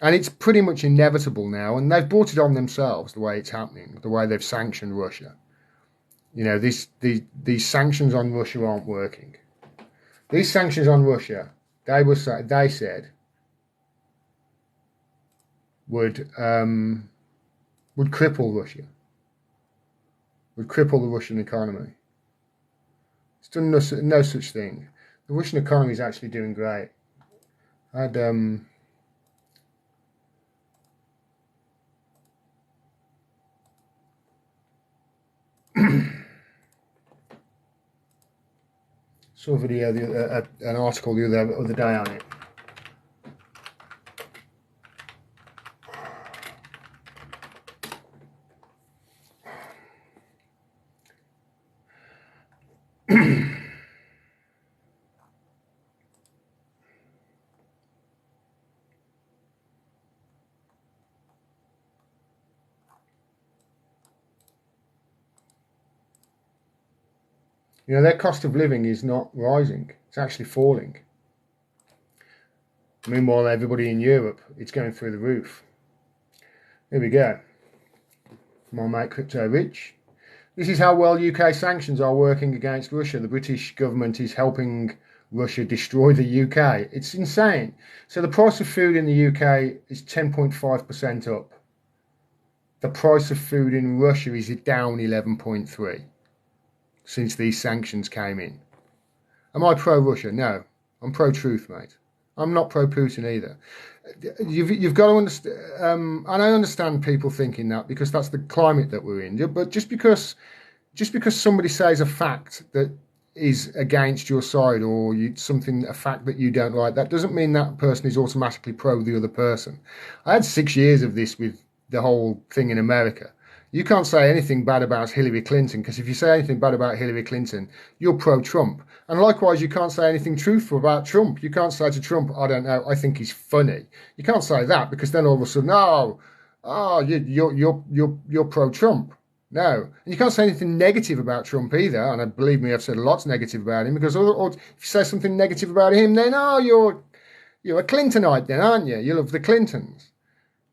And it's pretty much inevitable now, and they've brought it on themselves, the way it's happening, the way they've sanctioned Russia. These sanctions on Russia aren't working. These sanctions on Russia, they said would cripple Russia, would cripple the Russian economy. It's done no such thing. The Russian economy is actually doing great. I had saw a video, an article the other day on it. Their cost of living is not rising, it's actually falling. Meanwhile, everybody in Europe, it's going through the roof. Here we go. My mate Crypto Rich. This is how well UK sanctions are working against Russia. The British government is helping Russia destroy the UK. It's insane. So the price of food in the UK is 10.5% up. The price of food in Russia is down 11.3%. Since these sanctions came in. Am I pro-Russia? No. I'm pro-truth, mate. I'm not pro-Putin either. You've got to understand, and I understand people thinking that, because that's the climate that we're in. But just because somebody says a fact that is against your side, or a fact that you don't like, that doesn't mean that person is automatically pro the other person. I had 6 years of this with the whole thing in America. You can't say anything bad about Hillary Clinton, because if you say anything bad about Hillary Clinton, you're pro-Trump. And likewise, you can't say anything truthful about Trump. You can't say to Trump, I don't know, I think he's funny. You can't say that, because then all of a sudden, you're pro-Trump. No. And you can't say anything negative about Trump either. And believe me, I've said lots negative about him, because if you say something negative about him, then, you're a Clintonite then, aren't you? You love the Clintons.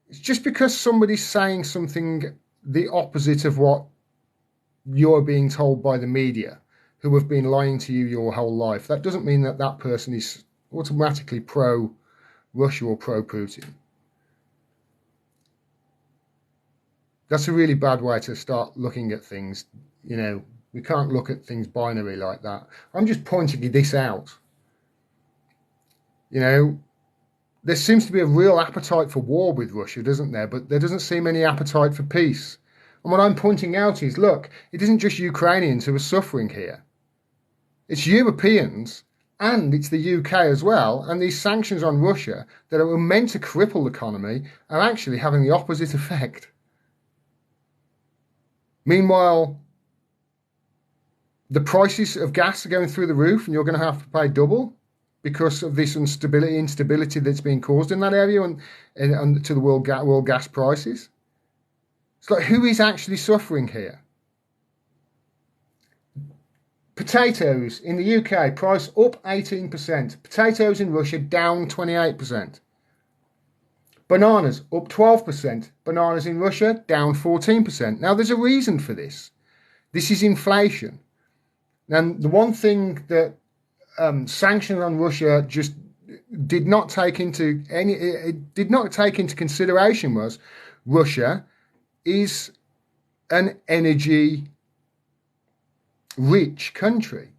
It's just because somebody's saying something the opposite of what you're being told by the media, who have been lying to you your whole life, that doesn't mean that that person is automatically pro-Russia or pro-Putin. That's a really bad way to start looking at things. You know, we can't look at things binary like that. I'm just pointing this out. You know, there seems to be a real appetite for war with Russia, doesn't there? But there doesn't seem any appetite for peace. And what I'm pointing out is, look, it isn't just Ukrainians who are suffering here. It's Europeans and it's the UK as well. And these sanctions on Russia that are meant to cripple the economy are actually having the opposite effect. Meanwhile, the prices of gas are going through the roof and you're going to have to pay double because of this instability that's being caused in that area and to the world gas prices. It's like, who is actually suffering here? Potatoes in the UK, price up 18%. Potatoes in Russia down 28%. Bananas up 12%. Bananas in Russia down 14%. Now, there's a reason for this. This is inflation. And the one thing that sanctions on Russia just did not take into consideration was Russia is an energy rich country.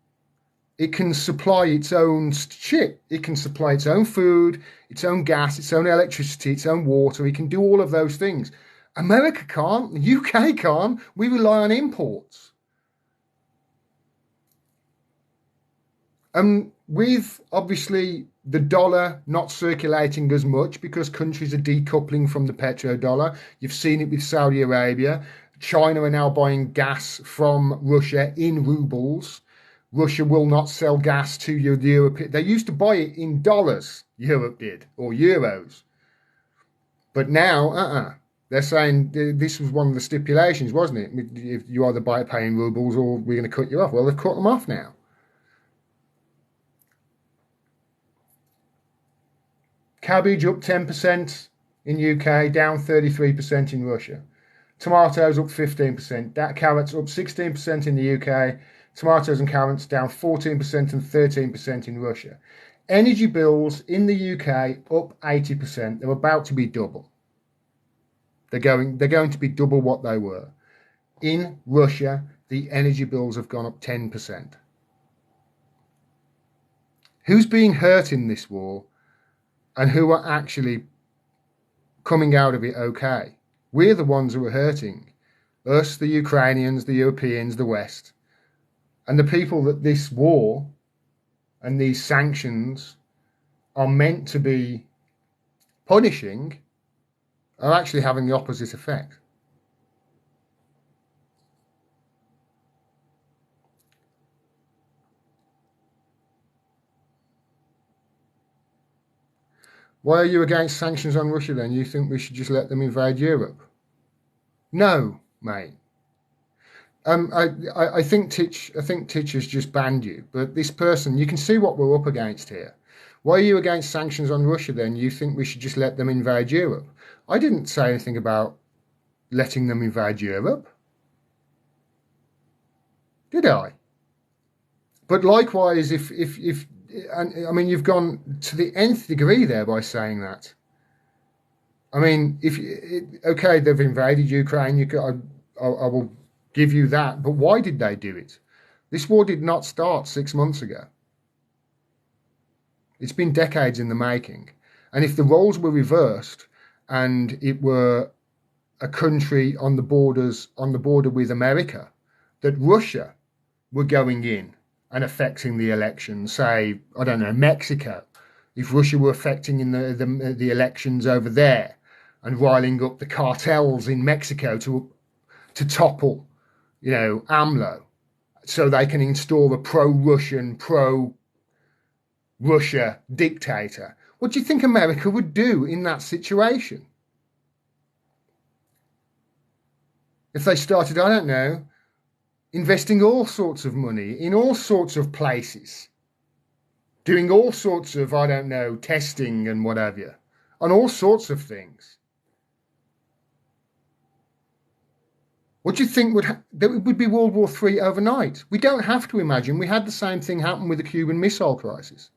It can supply its own shit. It can supply its own food, its own gas, its own electricity, its own water. It can do all of those things. America can't. The UK can't. We rely on imports. With obviously the dollar not circulating as much because countries are decoupling from the petrodollar. You've seen it with Saudi Arabia. China are now buying gas from Russia in rubles. Russia will not sell gas to Europe. They used to buy it in dollars, Europe did, or euros. But now, they're saying this was one of the stipulations, wasn't it? If you either buy it paying rubles or we're going to cut you off. Well, they've cut them off now. Cabbage up 10% in UK, down 33% in Russia. Tomatoes up 15%. Carrots up 16% in the UK. Tomatoes and carrots down 14% and 13% in Russia. Energy bills in the UK up 80%. They're about to be double. They're going to be double what they were. In Russia, the energy bills have gone up 10%. Who's being hurt in this war? And who are actually coming out of it okay? We're the ones who are hurting. Us, the Ukrainians, the Europeans, the West. And the people that this war and these sanctions are meant to be punishing are actually having the opposite effect. Why are you against sanctions on Russia then? You think we should just let them invade Europe? No, mate. I think Titch has just banned you, but this person, you can see what we're up against here. Why are you against sanctions on Russia then? You think we should just let them invade Europe? I didn't say anything about letting them invade Europe. Did I? But likewise, I mean, you've gone to the nth degree there by saying that. I mean, okay, they've invaded Ukraine. I will give you that. But why did they do it? This war did not start 6 months ago. It's been decades in the making. And if the roles were reversed and it were a country on the border with America, that Russia were going in and affecting the election, say, I don't know, Mexico, if Russia were affecting in the elections over there and riling up the cartels in Mexico to topple, you know, AMLO, so they can install a pro-Russian, pro-Russia dictator. What do you think America would do in that situation? If they started, I don't know, investing all sorts of money in all sorts of places, doing all sorts of, I don't know, testing and whatever, on all sorts of things. What do you think that it would be World War III overnight? We don't have to imagine. We had the same thing happen with the Cuban Missile Crisis.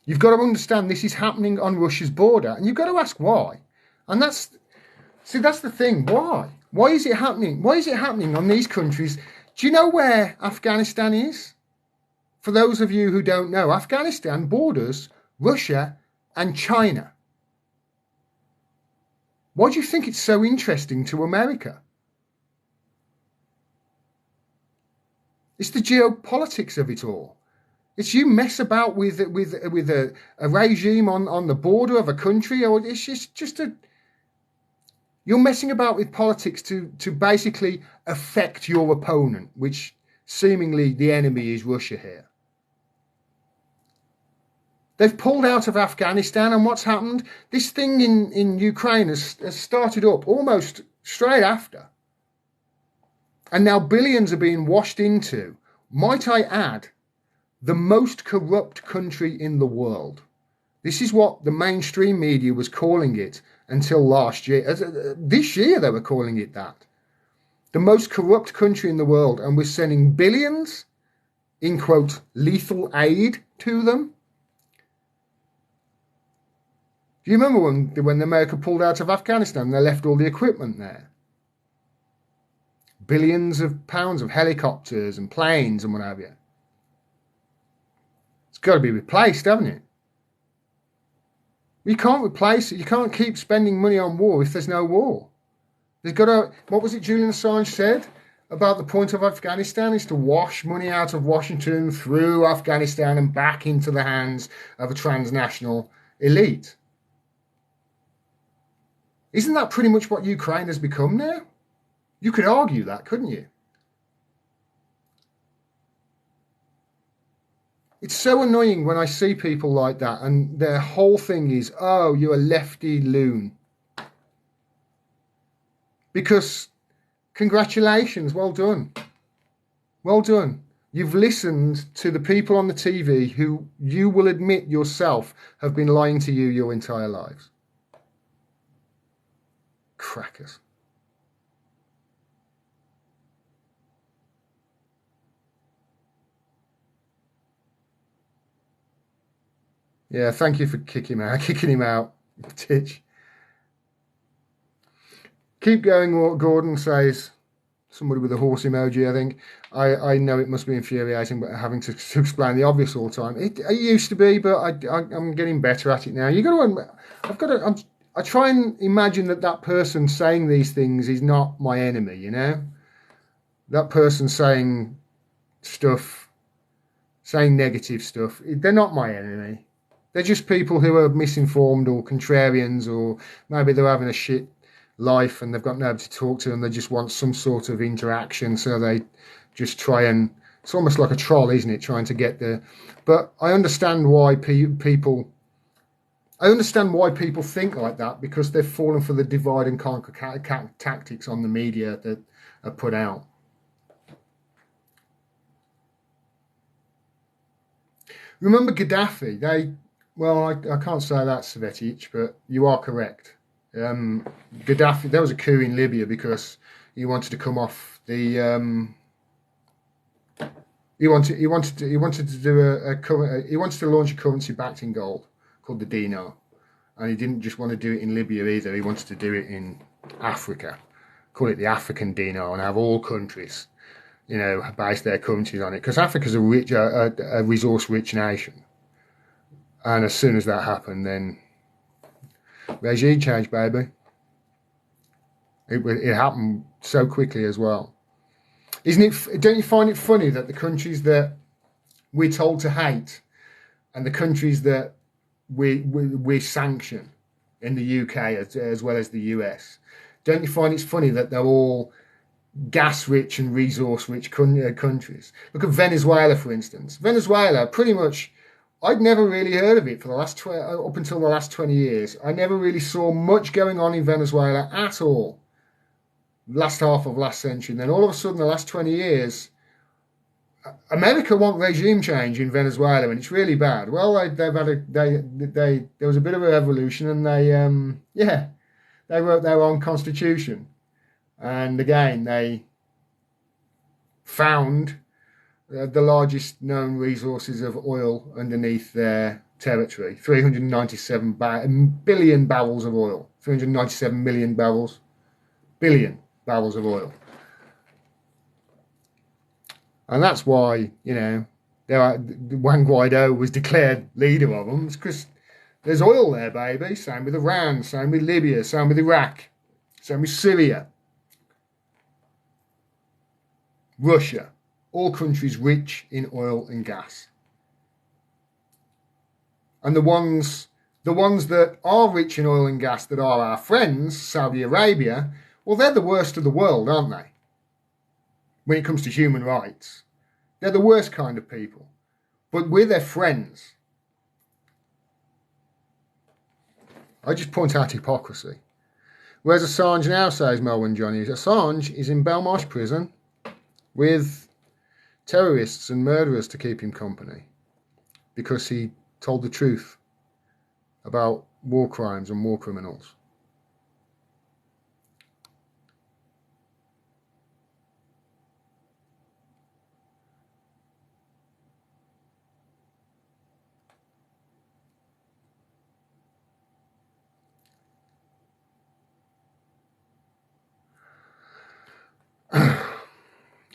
You've got to understand this is happening on Russia's border, and you've got to ask why. And that's the thing. Why? Why is it happening? Why is it happening on these countries? Do you know where Afghanistan is? For those of you who don't know, Afghanistan borders Russia and China. Why do you think it's so interesting to America? It's the geopolitics of it all. It's you mess about with a regime on the border of a country, or it's just you're messing about with politics to basically affect your opponent, which seemingly the enemy is Russia here. They've pulled out of Afghanistan, and what's happened? This thing in Ukraine has started up almost straight after. And now billions are being washed into, might I add, the most corrupt country in the world. This is what the mainstream media was calling it until last year. This year they were calling it that. The most corrupt country in the world, and we're sending billions, in quote, lethal aid to them. Do you remember when America pulled out of Afghanistan, they left all the equipment there? Billions of pounds of helicopters and planes and what have you. It's got to be replaced, hasn't it? You can't replace it. You can't keep spending money on war if there's no war. There's got to, what was it Julian Assange said about the point of Afghanistan is to wash money out of Washington through Afghanistan and back into the hands of a transnational elite. Isn't that pretty much what Ukraine has become now? You could argue that, couldn't you? It's so annoying when I see people like that and their whole thing is, oh, you're a lefty loon. Because congratulations, well done. Well done. You've listened to the people on the TV who you will admit yourself have been lying to you your entire lives. Crackers. Yeah, thank you for kicking him out, Titch. Keep going, Gordon says. Somebody with a horse emoji, I think. I know it must be infuriating, but having to explain the obvious all the time. It used to be, but I'm getting better at it now. I try and imagine that person saying these things is not my enemy, you know? That person saying stuff, saying negative stuff, they're not my enemy. They're just people who are misinformed or contrarians, or maybe they're having a shit life and they've got nobody to talk to and they just want some sort of interaction, so they just try and, it's almost like a troll, isn't it, trying to get the, but I understand why people think like that, because they've fallen for the divide and conquer tactics on the media that are put out. Remember Gaddafi? I can't say that, Svetic, but you are correct. Gaddafi, there was a coup in Libya because he wanted to come off the. He wanted to launch a currency backed in gold called the dinar, and he didn't just want to do it in Libya either. He wanted to do it in Africa, call it the African dinar, and have all countries, base their currencies on it, because Africa's a resource-rich nation. And as soon as that happened, then regime change, baby. It happened so quickly as well. Don't you find it funny that the countries that we're told to hate and the countries that we sanction in the UK as well as the US, don't you find it's funny that they're all gas-rich and resource-rich countries? Look at Venezuela, for instance. Venezuela, pretty much, I'd never really heard of it for the last up until the last 20 years. I never really saw much going on in Venezuela at all. Last half of last century. And then all of a sudden, the last 20 years, America want regime change in Venezuela, and it's really bad. Well, there was a bit of a revolution, and They wrote their own constitution. And again, they found the largest known resources of oil underneath their territory. 397 billion barrels of oil. 397 million barrels. Billion barrels of oil. And that's why, you know, Juan Guaido was declared leader of them. It's because there's oil there, baby. Same with Iran, same with Libya, same with Iraq, same with Syria. Russia. All countries rich in oil and gas. And the ones that are rich in oil and gas that are our friends, Saudi Arabia, well, they're the worst of the world, aren't they? When it comes to human rights. They're the worst kind of people. But we're their friends. I just point out hypocrisy. Whereas Assange now, says Melvin Johnny, Assange is in Belmarsh prison with terrorists and murderers to keep him company because he told the truth about war crimes and war criminals.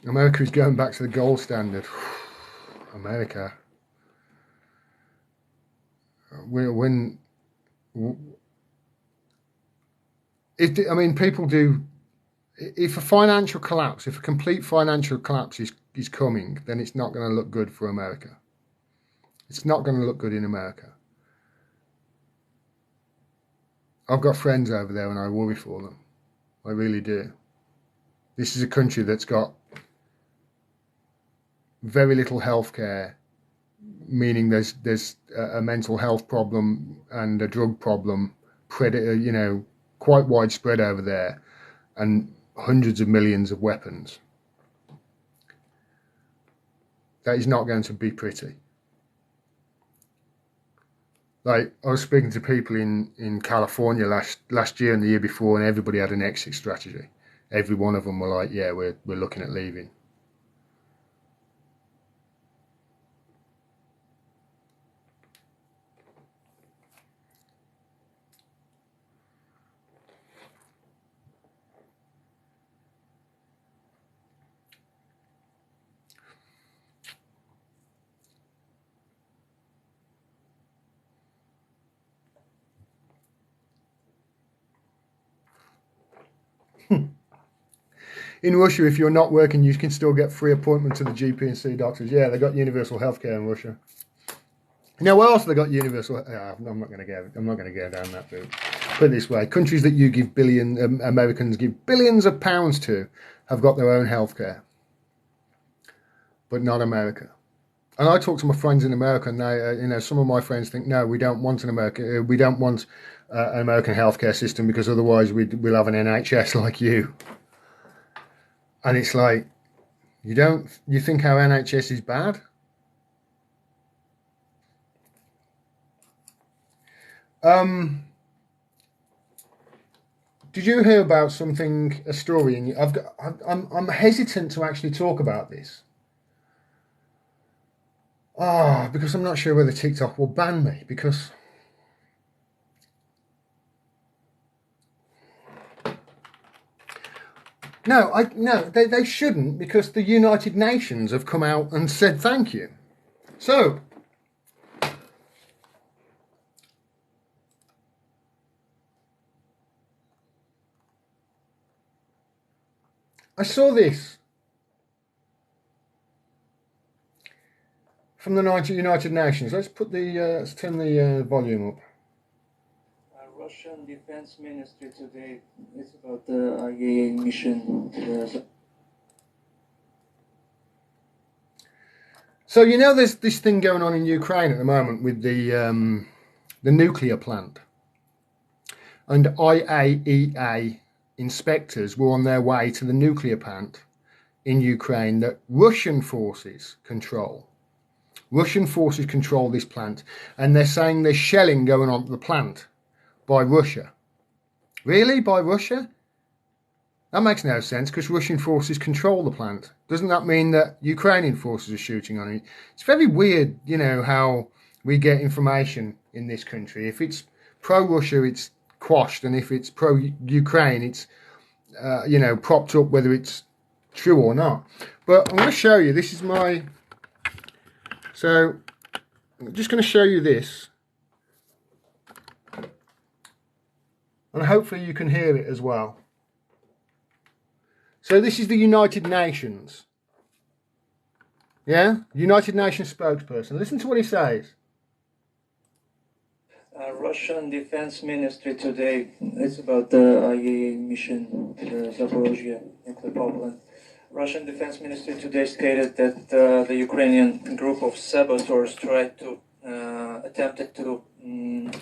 America is going back to the gold standard. America. People do. If a financial collapse, if a complete financial collapse is coming, then it's not going to look good for America. It's not going to look good in America. I've got friends over there and I worry for them. I really do. This is a country that's got very little health care, meaning there's a mental health problem and a drug problem, quite widespread over there, and hundreds of millions of weapons. That is not going to be pretty. Like, I was speaking to people in California last year and the year before, and everybody had an exit strategy. Every one of them were like, yeah, we're looking at leaving. In Russia, if you're not working, you can still get free appointment to the GP and see doctors. Yeah, they got universal healthcare in Russia. Now, where else have they got universal? I'm not going to go down that route. Put it this way: countries that you give Americans give billions of pounds to, have got their own healthcare, but not America. And I talk to my friends in America, and they, some of my friends think, no, we don't want an American. We don't want an American healthcare system because otherwise we'll have an NHS like you. And it's like, you think our NHS is bad? Did you hear about a story? I'm hesitant to actually talk about this. Because I'm not sure whether TikTok will ban me, because No, they shouldn't, because the United Nations have come out and said thank you. So, I saw this from the United Nations. Let's turn the volume up. Russian Defense Ministry today is about the IAEA mission. So there's this thing going on in Ukraine at the moment with the nuclear plant, and IAEA inspectors were on their way to the nuclear plant in Ukraine that Russian forces control. Russian forces control this plant, and they're saying there's shelling going on at the plant by Russia. Really? By Russia? That makes no sense because Russian forces control the plant. Doesn't that mean that Ukrainian forces are shooting on it? It's very weird, how we get information in this country. If it's pro-Russia, it's quashed, and if it's pro-Ukraine, it's propped up, whether it's true or not. But I'm going to show you. This is my. So I'm just going to show you this, and hopefully you can hear it as well. So this is the United Nations. Yeah? United Nations spokesperson. Listen to what he says. Russian Defense Ministry today, it's about the IAEA mission to the Zaporozhye nuclear power plant. Russian Defense Ministry today stated that the Ukrainian group of saboteurs attempted to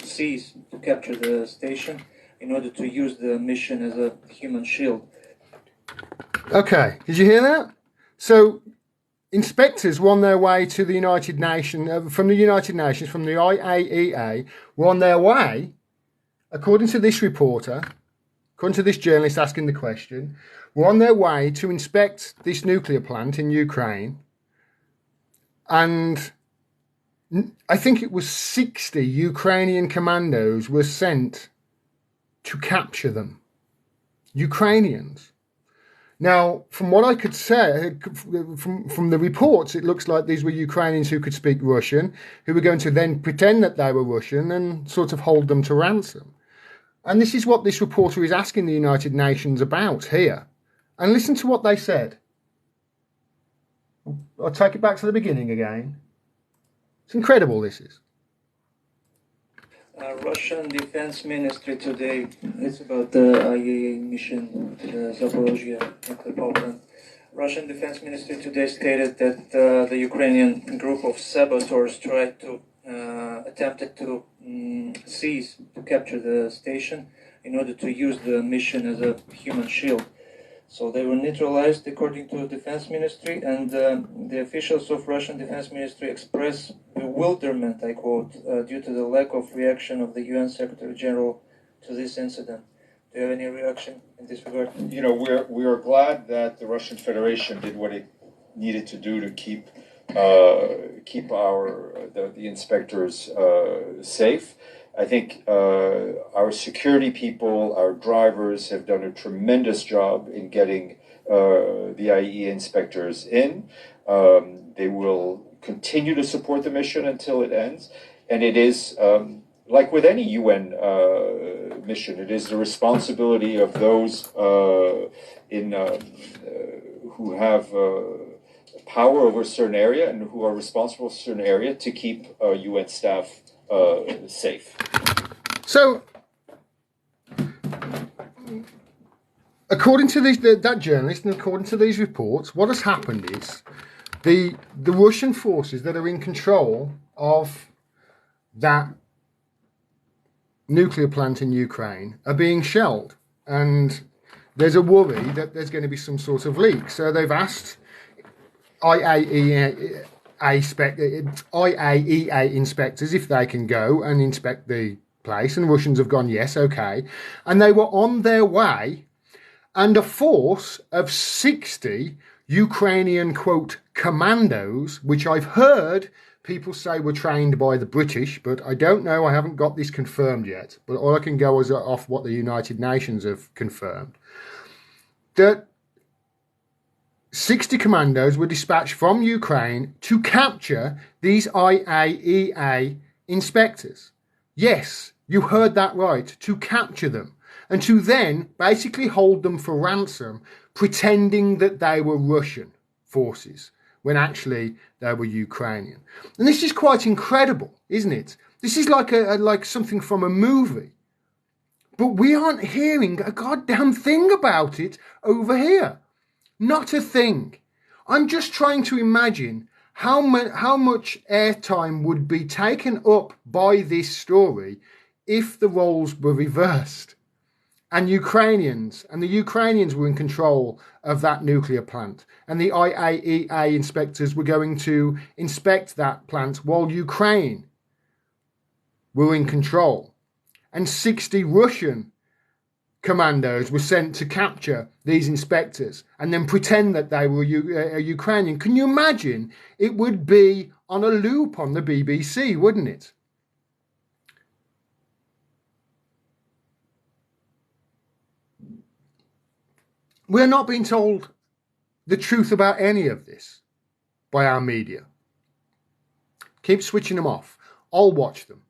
seize, to capture the station in order to use the mission as a human shield. Okay, did you hear that? So inspectors were on their way to the United Nations, from the United Nations, from the IAEA, were on their way, according to this reporter, according to this journalist asking the question, were on their way to inspect this nuclear plant in Ukraine. And I think it was 60 Ukrainian commandos were sent to capture them. Ukrainians. Now, from what I could say, from the reports, it looks like these were Ukrainians who could speak Russian, who were going to then pretend that they were Russian and sort of hold them to ransom. And this is what this reporter is asking the United Nations about here. And listen to what they said. I'll take it back to the beginning again. It's incredible, this is. Russian Defense Ministry today, it's about the IAEA mission to the Zaporozhye nuclear power plant. Russian Defense Ministry today stated that the Ukrainian group of saboteurs attempted to seize, to capture the station in order to use the mission as a human shield. So they were neutralized, according to the Defense Ministry, and the officials of Russian Defense Ministry express bewilderment, I quote, due to the lack of reaction of the UN Secretary General to this incident. Do you have any reaction in this regard? We are glad that the Russian Federation did what it needed to do to keep the inspectors safe. I think our security people, our drivers have done a tremendous job in getting the IAEA inspectors in. They will continue to support the mission until it ends. And it is, like with any UN mission, it is the responsibility of those who have power over a certain area and who are responsible for a certain area to keep UN staff safe. So, according to that journalist and according to these reports, what has happened is the Russian forces that are in control of that nuclear plant in Ukraine are being shelled, and there's a worry that there's going to be some sort of leak. So they've asked IAEA inspectors if they can go and inspect the place, and Russians have gone, yes, okay. And they were on their way, and a force of 60 Ukrainian, quote, commandos, which I've heard people say were trained by the British, but I don't know, I haven't got this confirmed yet, but all I can go is off what the United Nations have confirmed, that 60 commandos were dispatched from Ukraine to capture these IAEA inspectors. Yes, you heard that right, to capture them, and to then basically hold them for ransom, pretending that they were Russian forces, when actually they were Ukrainian. And this is quite incredible, isn't it? This is like something from a movie. But we aren't hearing a goddamn thing about it over here. Not a thing. I'm just trying to imagine how much airtime would be taken up by this story if the roles were reversed. And the Ukrainians were in control of that nuclear plant. And the IAEA inspectors were going to inspect that plant while Ukraine were in control. And 60 Russian commandos were sent to capture these inspectors and then pretend that they were Ukrainian. Can you imagine? It would be on a loop on the BBC, wouldn't it? We're not being told the truth about any of this by our media. Keep switching them off. I'll watch them.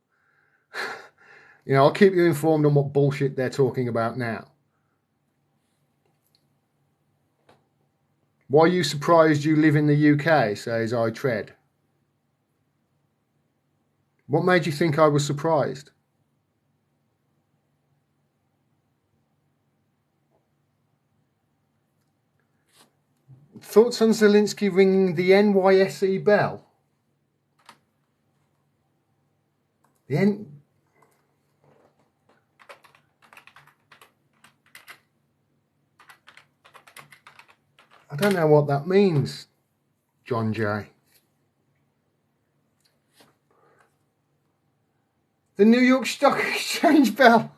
I'll keep you informed on what bullshit they're talking about now. Why are you surprised you live in the UK, says I Tread. What made you think I was surprised? Thoughts on Zelensky ringing the NYSE bell? I don't know what that means, John J. The New York Stock Exchange bell.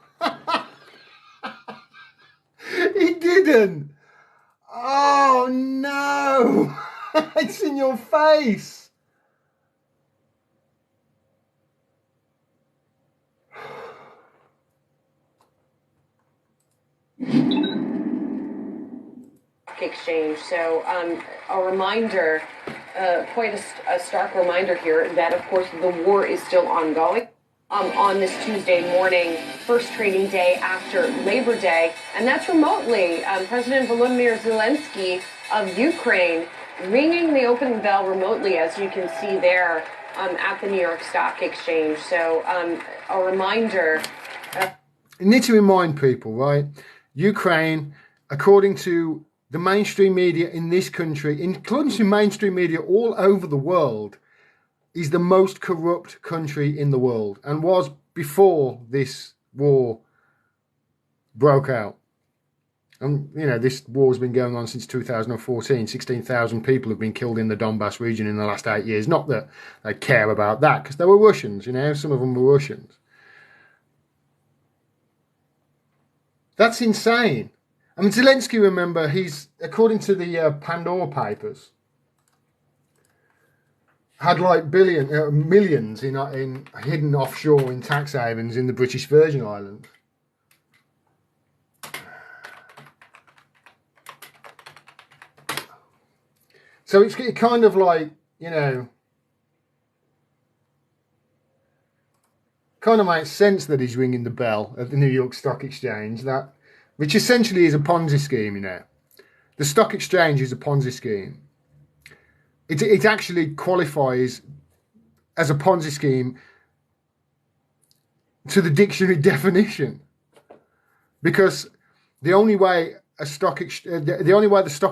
He didn't. Oh no! It's in your face. Exchange. So a reminder, quite a stark reminder here that, of course, the war is still ongoing. On this Tuesday morning, first trading day after Labor Day, and that's remotely. President Volodymyr Zelensky of Ukraine ringing the opening bell remotely, as you can see there at the New York Stock Exchange. So a reminder. You need to remind people, right? Ukraine, according to the mainstream media in this country, including mainstream media all over the world, is the most corrupt country in the world and was before this war broke out. And, this war's been going on since 2014. 16,000 people have been killed in the Donbass region in the last 8 years. Not that they care about that, because they were Russians, some of them were Russians. That's insane. I mean, Zelensky, remember, he's, according to the Pandora Papers, had like millions in hidden offshore in tax havens in the British Virgin Islands. So it's kind of like, kind of makes sense that he's ringing the bell at the New York Stock Exchange, which essentially is a Ponzi scheme, The stock exchange is a Ponzi scheme. It actually qualifies as a Ponzi scheme to the dictionary definition, because the only way the stock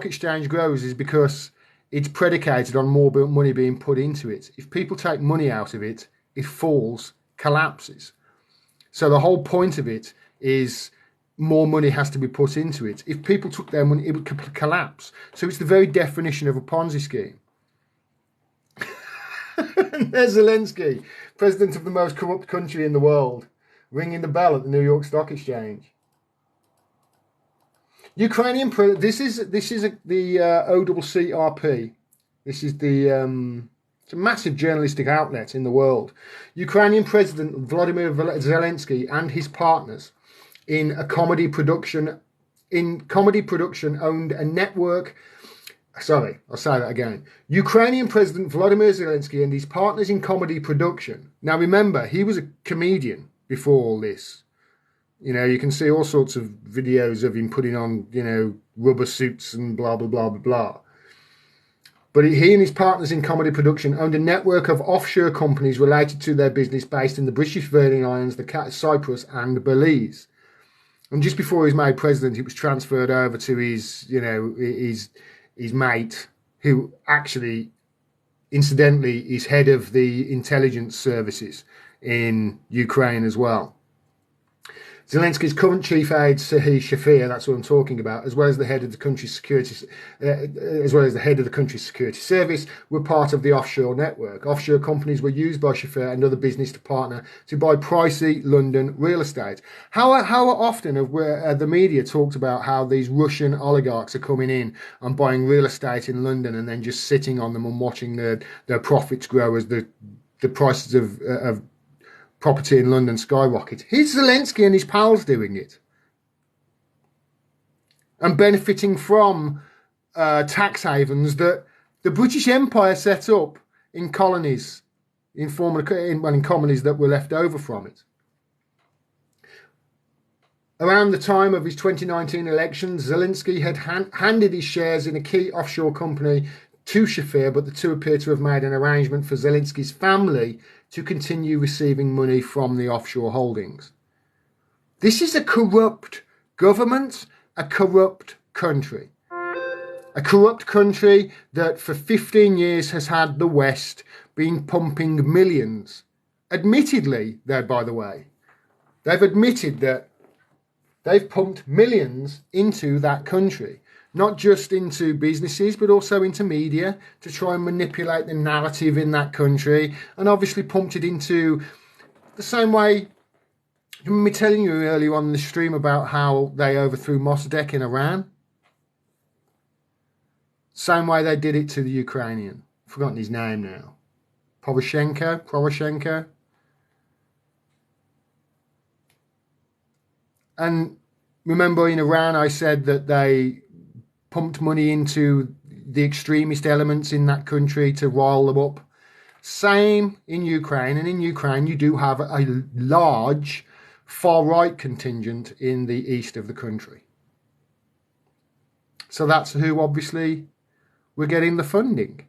exchange grows is because it's predicated on more money being put into it. If people take money out of it, it falls, collapses. So the whole point of it is more money has to be put into it. If people took their money, it would collapse. So it's the very definition of a Ponzi scheme. There's Zelensky, president of the most corrupt country in the world, ringing the bell at the New York Stock Exchange. Ukrainian, this is the OCCRP. This is it's a massive journalistic outlet in the world. Ukrainian President Volodymyr Zelensky and his partners in comedy production owned a network. Sorry, I'll say that again. Ukrainian President Volodymyr Zelensky and his partners in comedy production. Now remember, he was a comedian before all this. You can see all sorts of videos of him putting on, rubber suits and blah, blah, blah, blah, blah. But he and his partners in comedy production owned a network of offshore companies related to their business based in the British Virgin Islands, Cyprus and Belize. And just before he was made president, it was transferred over to his mate, who actually, incidentally, is head of the intelligence services in Ukraine as well. Zelensky's current chief aide, Serhiy Shafir, that's what I'm talking about, as well as the head of the country's security service, were part of the offshore network. Offshore companies were used by Shafir and other business to partner to buy pricey London real estate. How often have the media talked about how these Russian oligarchs are coming in and buying real estate in London and then just sitting on them and watching their profits grow as the prices of property in London skyrocket? Here's Zelensky and his pals doing it and benefiting from tax havens that the British Empire set up in colonies, in colonies that were left over from it. Around the time of his 2019 election, Zelensky had handed his shares in a key offshore company to Shafir, but the two appear to have made an arrangement for Zelensky's family to continue receiving money from the offshore holdings. This is a corrupt government, a corrupt country. A corrupt country that for 15 years has had the West been pumping millions. Admittedly, by the way, they've admitted that they've pumped millions into that country. Not just into businesses, but also into media to try and manipulate the narrative in that country, and obviously pumped it into the same way. You remember me telling you earlier on in the stream about how they overthrew Mossadegh in Iran? Same way they did it to the Ukrainian. I've forgotten his name now. Poroshenko. And remember in Iran I said that they pumped money into the extremist elements in that country to rile them up. Same in Ukraine, and in Ukraine you do have a large far-right contingent in the east of the country. So that's who obviously were getting the funding.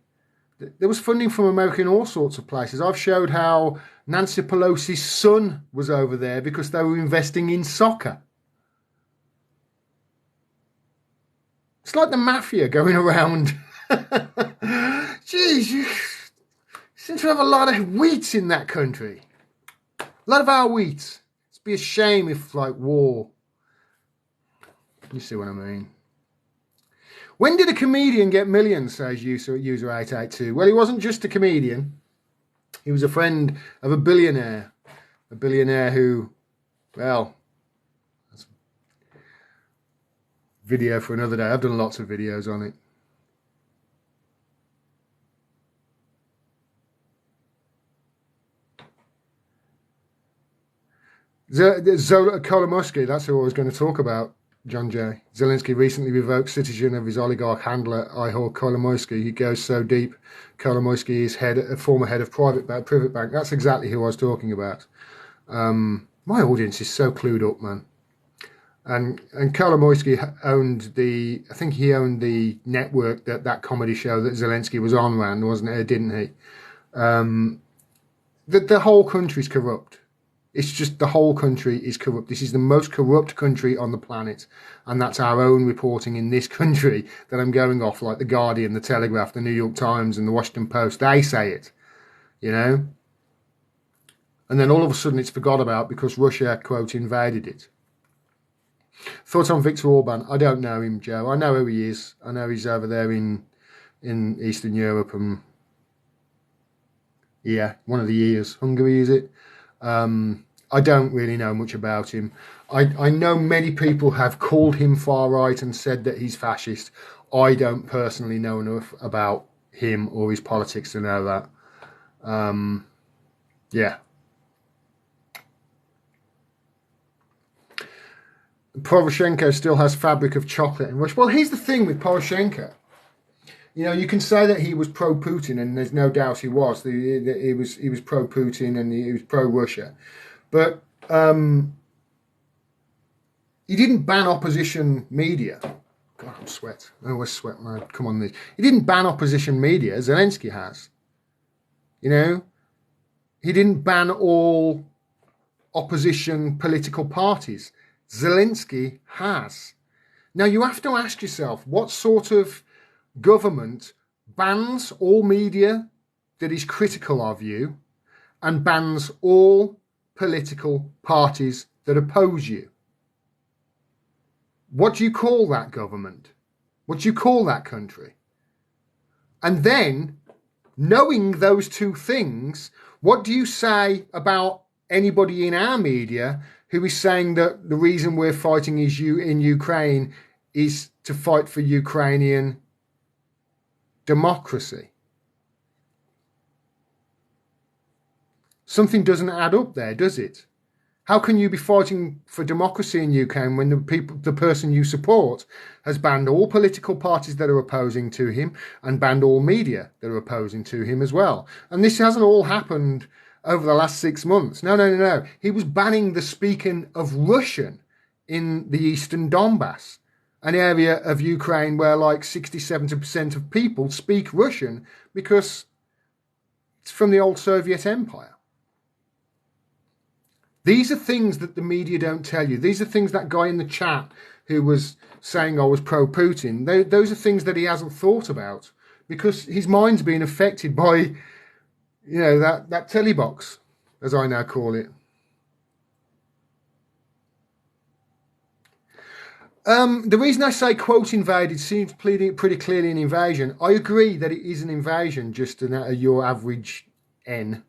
There was funding from America in all sorts of places. I've showed how Nancy Pelosi's son was over there because they were investing in soccer. It's like the mafia going around. Jeez, you seem to have a lot of wheats in that country. A lot of our wheats. It'd be a shame if, like, war. You see what I mean? When did a comedian get millions, says user 882? Well, he wasn't just a comedian. He was a friend of a billionaire. A billionaire who, well, video for another day. I've done lots of videos on it. Zola Kolomoisky, that's who I was going to talk about, John J. Zelensky recently revoked citizenship of his oligarch handler, Ihor Kolomoisky. He goes so deep. Kolomoisky is a former head of Privet Bank. That's exactly who I was talking about. My audience is so clued up, man. And Kolomoisky owned I think he owned the network that comedy show that Zelensky was on, ran, wasn't it? Didn't he? The whole country's corrupt. It's just the whole country is corrupt. This is the most corrupt country on the planet. And that's our own reporting in this country that I'm going off, like the Guardian, the Telegraph, the New York Times and the Washington Post. They say it, you know? And then all of a sudden it's forgot about because Russia, quote, invaded it. Thoughts on Viktor Orban? I don't know him, Joe. I know who he is. I know he's over there in Eastern Europe and yeah, one of the years. Hungary, is it? I don't really know much about him. I know many people have called him far right and said that he's fascist. I don't personally know enough about him or his politics to know that. Yeah. Poroshenko still has fabric of chocolate in Russia. Well, here's the thing with Poroshenko. You know, you can say that he was pro-Putin, and there's no doubt he was. He was pro-Putin and he was pro-Russia. But he didn't ban opposition media. God, I'm sweat. I always sweat when I come on this. He didn't ban opposition media. Zelensky has. You know? He didn't ban all opposition political parties. Zelensky has. Now, you have to ask yourself, what sort of government bans all media that is critical of you and bans all political parties that oppose you. What do you call that government? What do you call that country? And then, knowing those two things, what do you say about anybody in our media who is saying that the reason we're fighting in Ukraine is to fight for Ukrainian democracy? Something doesn't add up there, does it? How can you be fighting for democracy in Ukraine when the person you support has banned all political parties that are opposing to him and banned all media that are opposing to him as well? And this hasn't all happened over the last 6 months. No. He was banning the speaking of Russian in the eastern Donbass, an area of Ukraine where like 60-70% of people speak Russian because it's from the old Soviet Empire. These are things that the media don't tell you. These are things that guy in the chat who was saying I was pro-Putin, those are things that he hasn't thought about because his mind's being affected by, that telly box, as I now call it. The reason I say quote invaded seems pretty clearly an invasion. I agree that it is an invasion, just your average N.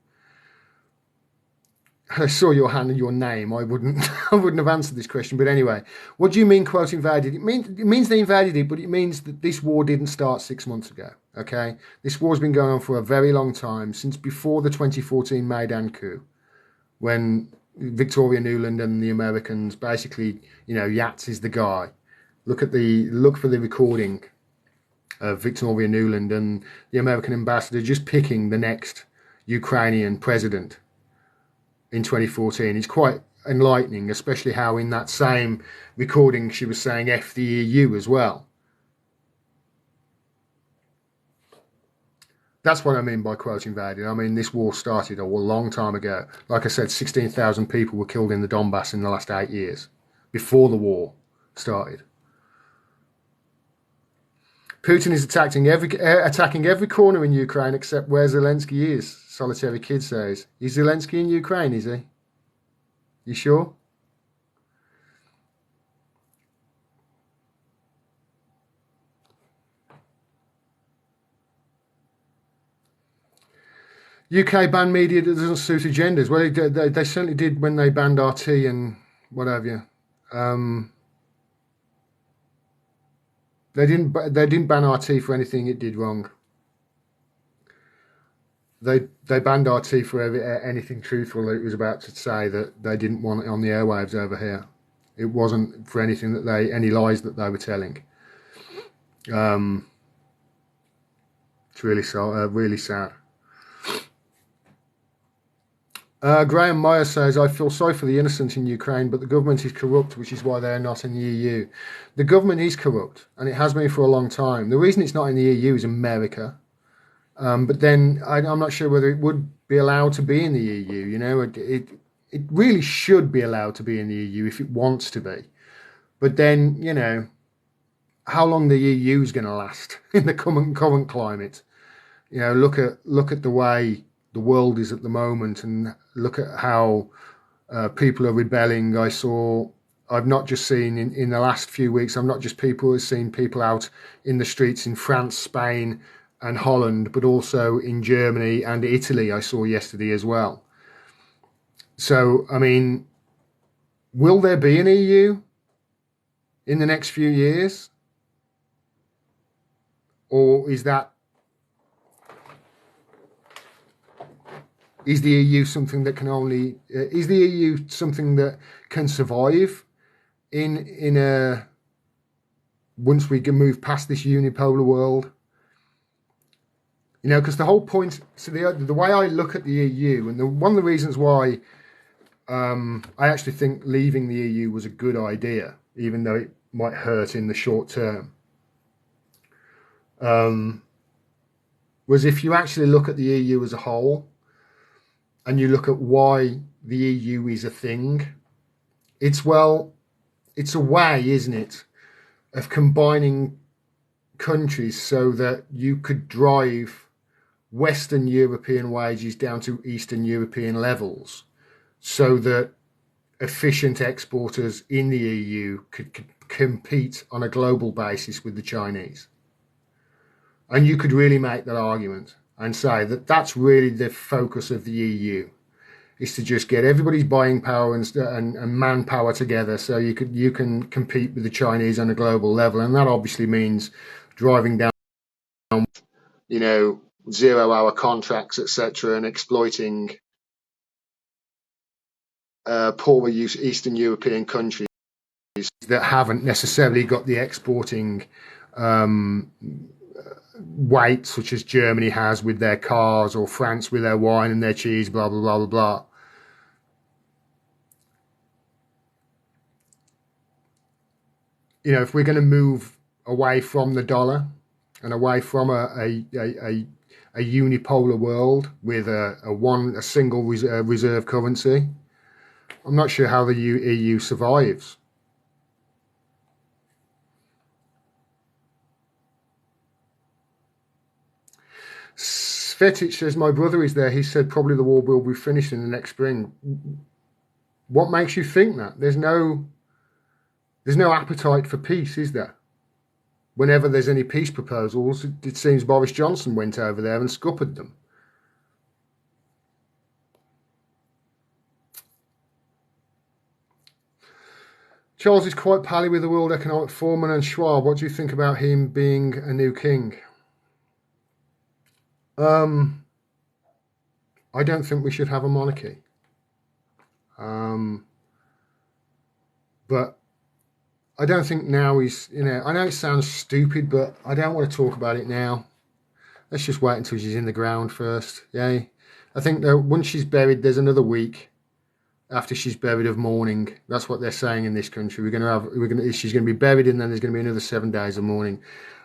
I saw your hand and your name. I wouldn't have answered this question. But anyway, what do you mean, quote, invaded? It means they invaded it, but it means that this war didn't start 6 months ago, okay? This war's been going on for a very long time, since before the 2014 Maidan coup, when Victoria Nuland and the Americans basically, Yats is the guy. Look for the recording of Victoria Nuland and the American ambassador just picking the next Ukrainian president in 2014. It's quite enlightening, especially how in that same recording she was saying F the EU as well. That's what I mean by quote invaded. I mean, this war started a long time ago. Like I said, 16,000 people were killed in the Donbass in the last 8 years, before the war started. Putin is attacking every corner in Ukraine except where Zelensky is, Solitary Kid says. Is Zelensky in Ukraine, is he? You sure? UK banned media that doesn't suit agendas. Well, they certainly did when they banned RT and what have you. They didn't ban RT for anything it did wrong. They banned RT for anything truthful that it was about to say that they didn't want it on the airwaves over here. It wasn't for anything that any lies that they were telling. It's really sad. Graham Meyer says, I feel sorry for the innocent in Ukraine, but the government is corrupt, which is why they are not in the EU. The government is corrupt, and it has been for a long time. The reason it's not in the EU is America. But then I'm not sure whether it would be allowed to be in the EU. It really should be allowed to be in the EU if it wants to be. But then, how long the EU is going to last in the current climate? Look at the way the world is at the moment, and look at how people are rebelling. I've not just seen in the last few weeks, I've seen people out in the streets in France, Spain and Holland, but also in Germany and Italy I saw yesterday as well. So, I mean, will there be an EU in the next few years? Or is the EU something that is the EU something that can survive once we can move past this unipolar world? Because the whole point, so the way I look at the EU, and one of the reasons why I actually think leaving the EU was a good idea, even though it might hurt in the short term, was if you actually look at the EU as a whole, and you look at why the EU is a thing, it's a way, isn't it, of combining countries so that you could drive Western European wages down to Eastern European levels, so that efficient exporters in the EU could compete on a global basis with the Chinese. And you could really make that argument and say that that's really the focus of the EU, is to just get everybody's buying power and manpower together so you can compete with the Chinese on a global level. And that obviously means driving down, 0-hour contracts, etc., and exploiting poorer Eastern European countries that haven't necessarily got the exporting weight, such as Germany has with their cars, or France with their wine and their cheese, blah, blah, blah, blah, blah. If we're going to move away from the dollar and away from a unipolar world with a single reserve currency, I'm not sure how the EU survives. Svetic says, my brother is there. He said probably the war will be finished in the next spring. What makes you think that? There's no appetite for peace, is there? Whenever there's any peace proposals, it seems Boris Johnson went over there and scuppered them. Charles is quite pally with the World Economic Forum and Schwab. What do you think about him being a new king? I don't think we should have a monarchy. But I don't think now he's, I know it sounds stupid, but I don't want to talk about it now. Let's just wait until she's in the ground first. Yay. I think that once she's buried, there's another week after she's buried of mourning. That's what they're saying in this country. She's going to be buried, and then there's going to be another 7 days of mourning.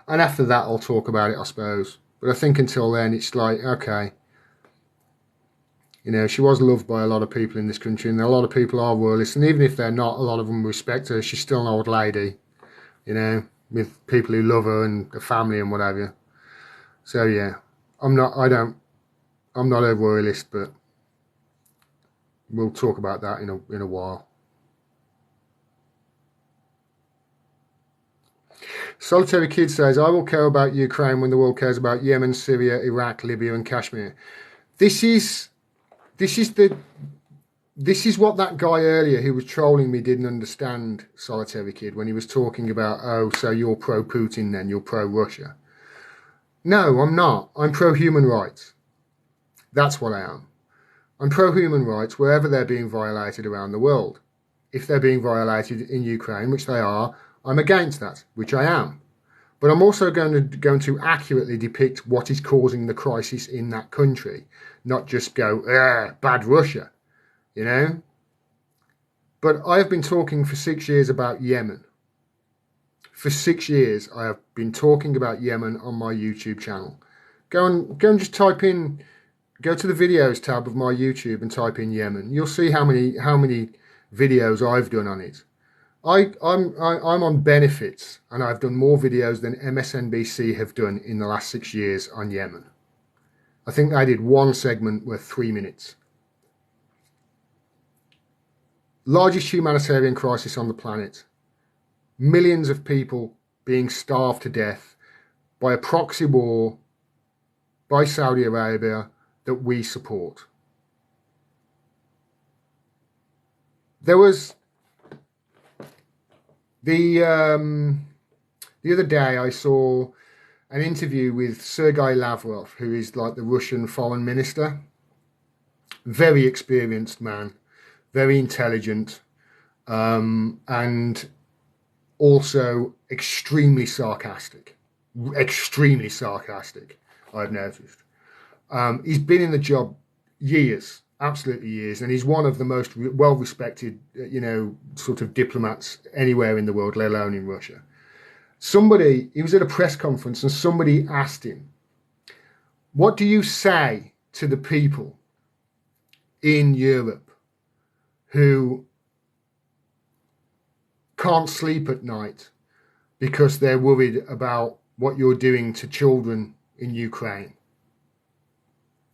And after that, I'll talk about it, I suppose. But I think until then, it's like, okay. She was loved by a lot of people in this country, and a lot of people are royalists, and even if they're not, a lot of them respect her. She's still an old lady, with people who love her and the family and whatever. So yeah, I'm not a royalist, but we'll talk about that in a while. Solitary Kid says, I will care about Ukraine when the world cares about Yemen, Syria, Iraq, Libya and Kashmir. This is what that guy earlier who was trolling me didn't understand, Solitary Kid, when he was talking about, oh, so you're pro-Putin then, you're pro-Russia. No, I'm not. I'm pro-human rights. That's what I am. I'm pro-human rights wherever they're being violated around the world. If they're being violated in Ukraine, which they are, I'm against that, which I am. But I'm also going to accurately depict what is causing the crisis in that country, not just go, bad Russia, But I have been talking for 6 years about Yemen. For 6 years, I have been talking about Yemen on my YouTube channel. Go and just type in, go to the videos tab of my YouTube and type in Yemen. You'll see how many videos I've done on it. I'm on benefits, and I've done more videos than MSNBC have done in the last 6 years on Yemen. I think I did one segment worth 3 minutes. Largest humanitarian crisis on the planet. Millions of people being starved to death by a proxy war by Saudi Arabia that we support. There was the other day I saw an interview with Sergei Lavrov, who is like the Russian foreign minister. Very experienced man, very intelligent, and also extremely sarcastic. I've noticed. He's been in the job years, absolutely years, and he's one of the most well-respected, sort of diplomats anywhere in the world, let alone in Russia. He was at a press conference and somebody asked him, what do you say to the people in Europe who can't sleep at night because they're worried about what you're doing to children in Ukraine?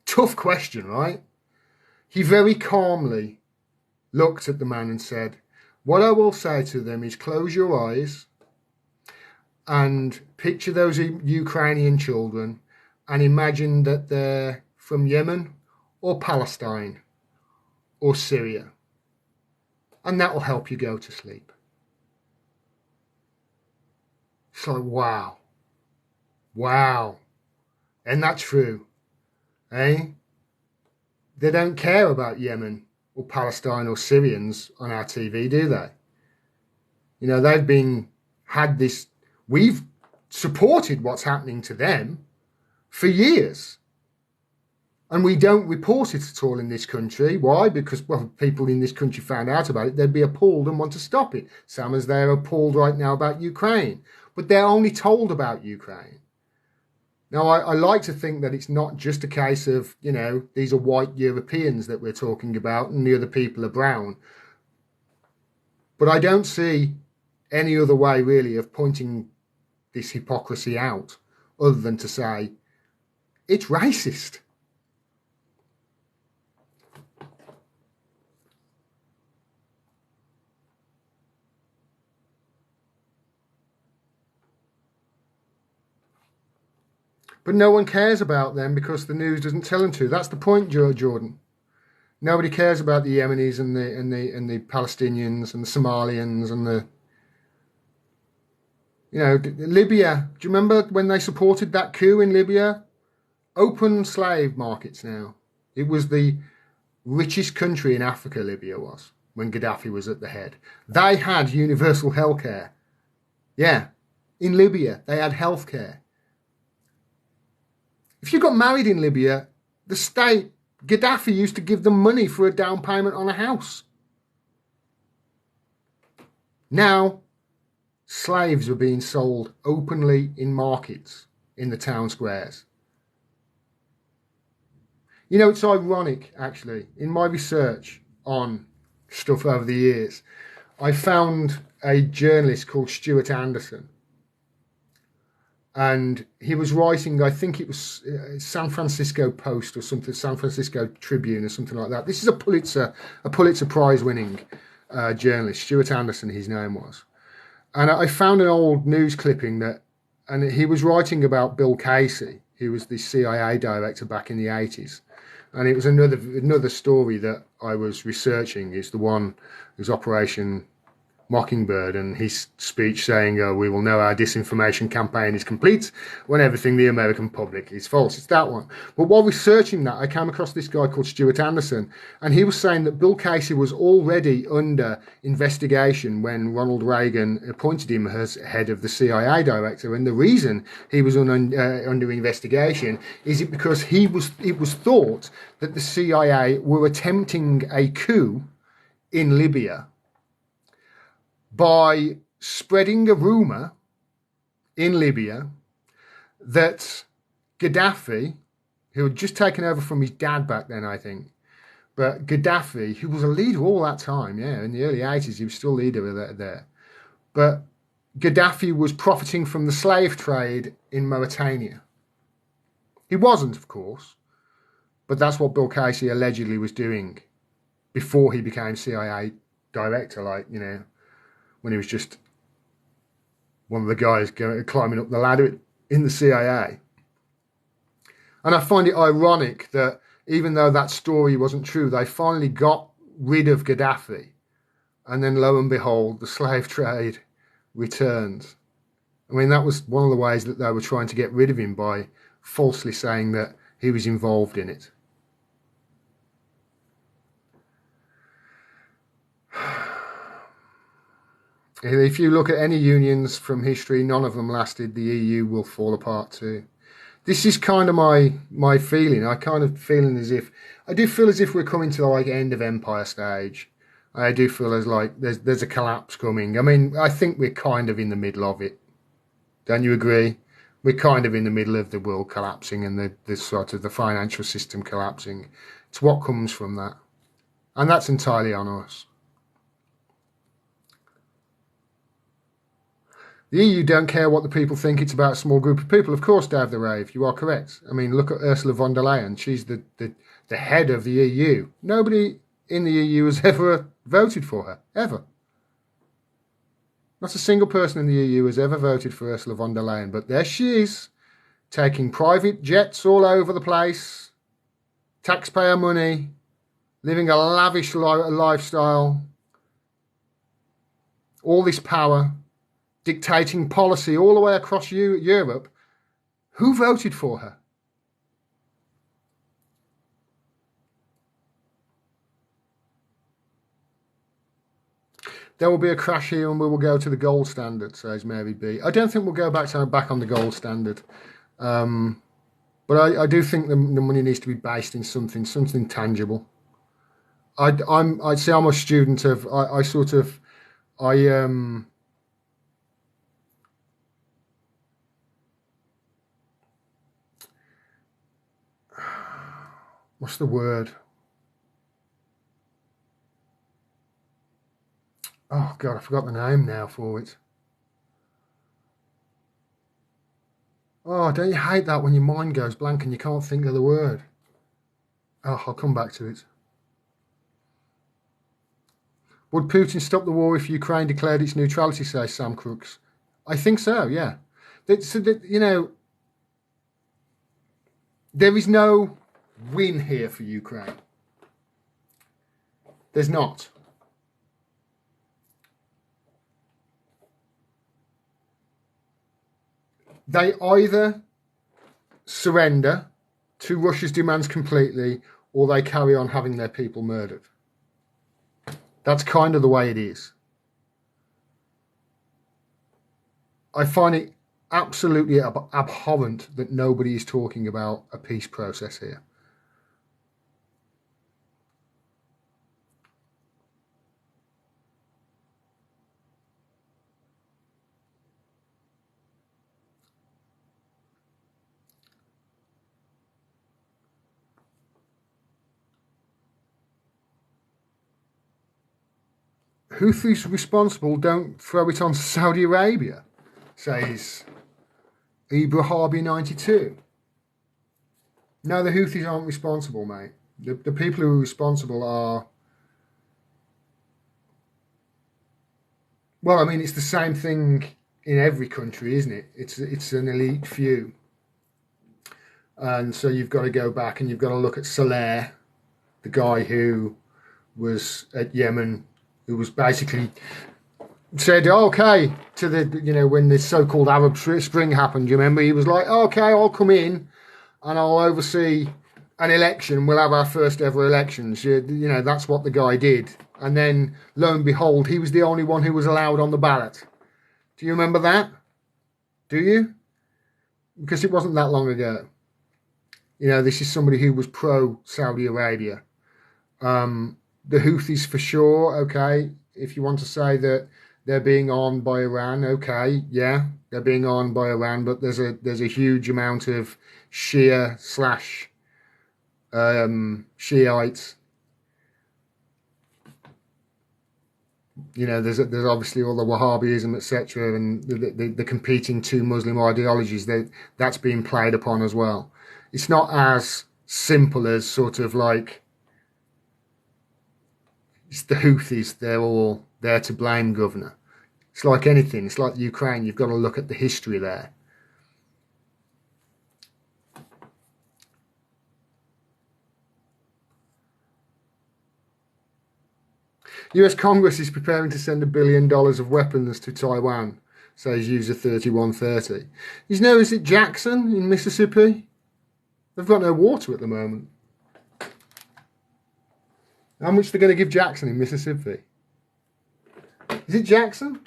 Tough question, right? He very calmly looked at the man and said, what I will say to them is close your eyes and picture those Ukrainian children and imagine that they're from Yemen or Palestine or Syria. And that will help you go to sleep. It's like, wow. Wow. And that's true. Eh? They don't care about Yemen or Palestine or Syrians on our TV, do they? You know, we've supported what's happening to them for years. And we don't report it at all in this country. Why? Because, well, people in this country found out about it, they'd be appalled and want to stop it. Same as they're appalled right now about Ukraine. But they're only told about Ukraine. Now, I like to think that it's not just a case of, you know, these are white Europeans that we're talking about and the other people are brown. But I don't see any other way, really, of pointing this hypocrisy out other than to say it's racist. But no one cares about them because the news doesn't tell them to. That's the point, Jordan. Nobody cares about the Yemenis and the Palestinians and the Somalians and the, you know, Libya. Do you remember when they supported that coup in Libya? Open slave markets now. It was the richest country in Africa, Libya was, when Gaddafi was at the head. They had universal healthcare. Yeah, in Libya, they had healthcare. If you got married in Libya, the state, Gaddafi used to give them money for a down payment on a house. Now, slaves were being sold openly in markets in the town squares. You know, it's ironic, actually. In my research on stuff over the years, I found a journalist called Stuart Anderson. And he was writing, I think it was San Francisco Post or something, San Francisco Tribune or something like that. This is a Pulitzer Prize winning journalist, Stuart Anderson, his name was. And I found an old news clipping and he was writing about Bill Casey, who was the CIA director back in the 80s. And it was another story that I was researching, is the one, it was Operation Mockingbird, and his speech saying, we will know our disinformation campaign is complete when everything the American public is false. It's that one. But while researching that, I came across this guy called Stuart Anderson, and he was saying that Bill Casey was already under investigation when Ronald Reagan appointed him as head of the CIA director. And the reason he was under investigation is because it was thought that the CIA were attempting a coup in Libya by spreading a rumour in Libya that Gaddafi, who had just taken over from his dad back then, I think, but Gaddafi, who was a leader all that time, yeah, in the early 80s, he was still leader there, but Gaddafi was profiting from the slave trade in Mauritania. He wasn't, of course, but that's what Bill Casey allegedly was doing before he became CIA director, like, you know, when he was just one of the guys climbing up the ladder in the CIA. And I find it ironic that even though that story wasn't true, they finally got rid of Gaddafi. And then lo and behold, the slave trade returns. I mean, that was one of the ways that they were trying to get rid of him, by falsely saying that he was involved in it. If you look at any unions from history, none of them lasted. The EU will fall apart too. This is kind of my feeling. I do feel as if we're coming to the like end of Empire stage. I do feel as like there's a collapse coming. I mean, I think we're kind of in the middle of it. Don't you agree? We're kind of in the middle of the world collapsing and the sort of the financial system collapsing. It's what comes from that. And that's entirely on us. The EU don't care what the people think. It's about a small group of people. Of course, Dave the Rave, you are correct. I mean, look at Ursula von der Leyen. She's the head of the EU. Nobody in the EU has ever voted for her, ever. Not a single person in the EU has ever voted for Ursula von der Leyen, but there she is, taking private jets all over the place, taxpayer money, living a lavish lifestyle, all this power, dictating policy all the way across Europe. Who voted for her? There will be a crash here and we will go to the gold standard, says Mary B. I don't think we'll go back on the gold standard. But I do think the money needs to be based in something tangible. I'd say I'm a student of, what's the word? Oh God, I forgot the name now for it. Oh, don't you hate that when your mind goes blank and you can't think of the word? Oh, I'll come back to it. Would Putin stop the war if Ukraine declared its neutrality, says Sam Crooks? I think so, yeah. You know, there is no win here for Ukraine. There's not. They either surrender to Russia's demands completely or they carry on having their people murdered. That's kind of the way it is. I find it absolutely abhorrent that nobody is talking about a peace process here. Houthis responsible, don't throw it on Saudi Arabia, says Ibra Harbi 92. No, the Houthis aren't responsible, mate. The people who are responsible are... Well, I mean, it's the same thing in every country, isn't it? It's an elite few. And so you've got to go back and you've got to look at Saleh, the guy who was at Yemen, who was basically said, okay, to the, you know, when the so-called Arab Spring happened, you remember, he was like, okay, I'll come in and I'll oversee an election. We'll have our first ever elections. You know, that's what the guy did. And then, lo and behold, he was the only one who was allowed on the ballot. Do you remember that? Do you? Because it wasn't that long ago. You know, this is somebody who was pro-Saudi Arabia. The Houthis for sure, okay. If you want to say that they're being armed by Iran, okay, yeah, they're being armed by Iran, but there's a huge amount of Shia / Shiites. You know, there's obviously all the Wahhabism, etc., and the competing two Muslim ideologies that's being played upon as well. It's not as simple as sort of like, it's the Houthis, they're all there to blame, governor. It's like anything. It's like Ukraine. You've got to look at the history there. US Congress is preparing to send $1 billion of weapons to Taiwan, says user 3130. You know, is it Jackson in Mississippi? They've got no water at the moment. How much are they going to give Jackson in Mississippi? Is it Jackson?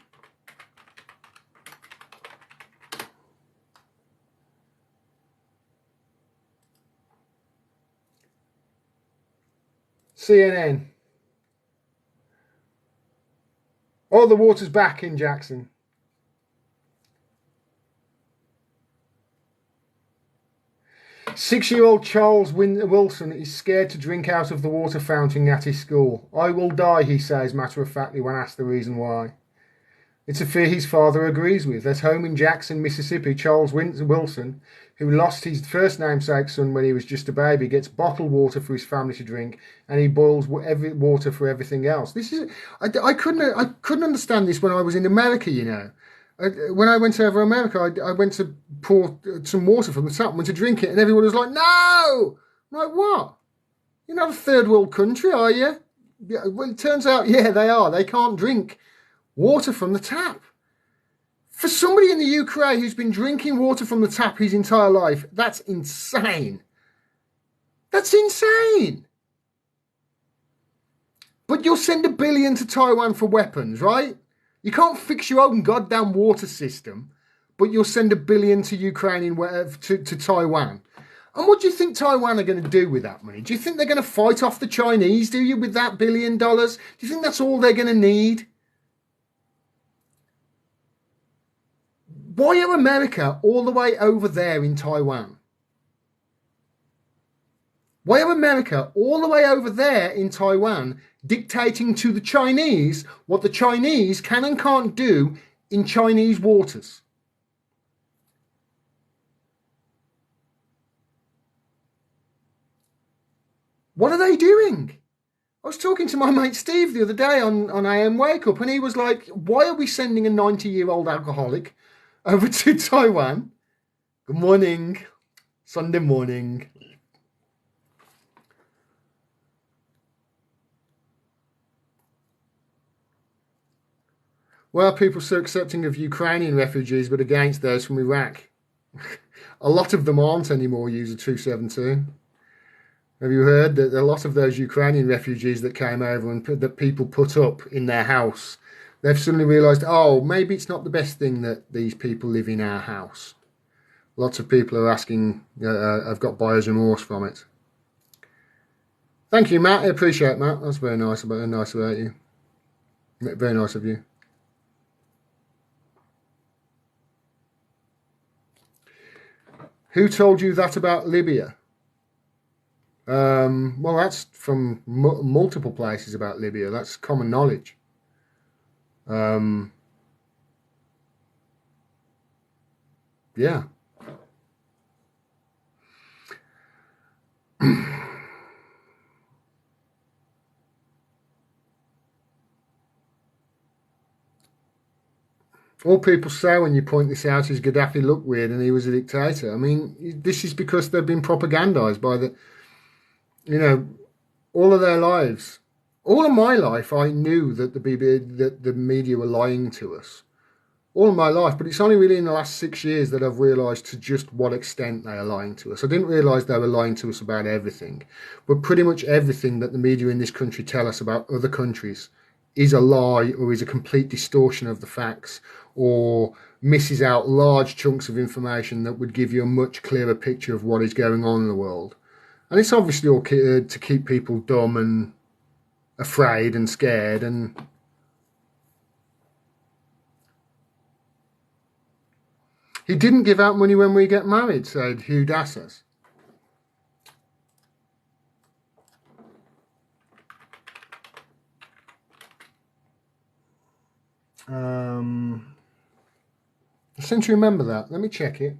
CNN. Oh, the water's back in Jackson. Six-year-old Charles Wilson is scared to drink out of the water fountain at his school. I will die, he says matter-of-factly when asked the reason why. It's a fear his father agrees with. At home in Jackson, Mississippi, Charles Wilson, who lost his first namesake son when he was just a baby, gets bottled water for his family to drink, and he boils water for everything else. This is I couldn't understand this when I was in America. You know, when I went over America, I went to pour some water from the tap, went to drink it, and everyone was like, "No!" I'm like, what? You're not a third world country, are you? Yeah, well, it turns out, yeah, they are. They can't drink water from the tap. For somebody in the Ukraine who's been drinking water from the tap his entire life, that's insane. That's insane. But you'll send $1 billion to Taiwan for weapons, right? You can't fix your own goddamn water system, but you'll send $1 billion to Ukraine to Taiwan. And what do you think Taiwan are going to do with that money? Do you think they're going to fight off the Chinese, do you, with that $1 billion? Do you think that's all they're going to need? Why are America all the way over there in Taiwan? Why are America all the way over there in Taiwan dictating to the Chinese what the Chinese can and can't do in Chinese waters? What are they doing? I was talking to my mate Steve the other day on AM Wake Up, and he was like, why are we sending a 90-year-old alcoholic over to Taiwan? Good morning. Sunday morning. Why are people so accepting of Ukrainian refugees but against those from Iraq? A lot of them aren't anymore, user 272. Have you heard that a lot of those Ukrainian refugees that came over and that people put up in their house, they've suddenly realised, oh, maybe it's not the best thing that these people live in our house. Lots of people are asking, I've got buyer's remorse from it. Thank you, Matt. I appreciate it, Matt. That's very nice about you. Very nice of you. Who told you that about Libya? Well, that's from multiple places about Libya. That's common knowledge. Yeah. All people say when you point this out is Gaddafi looked weird and he was a dictator. I mean, this is because they've been propagandized by the, all of their lives. All of my life, I knew that the media were lying to us. All of my life, but it's only really in the last 6 years that I've realised to just what extent they are lying to us. I didn't realise they were lying to us about everything, but pretty much everything that the media in this country tell us about other countries is a lie or is a complete distortion of the facts or misses out large chunks of information that would give you a much clearer picture of what is going on in the world. And it's obviously all to keep people dumb and afraid and scared. And he didn't give out money when we get married, said Hugh Dassers. I seem to remember that. Let me check it.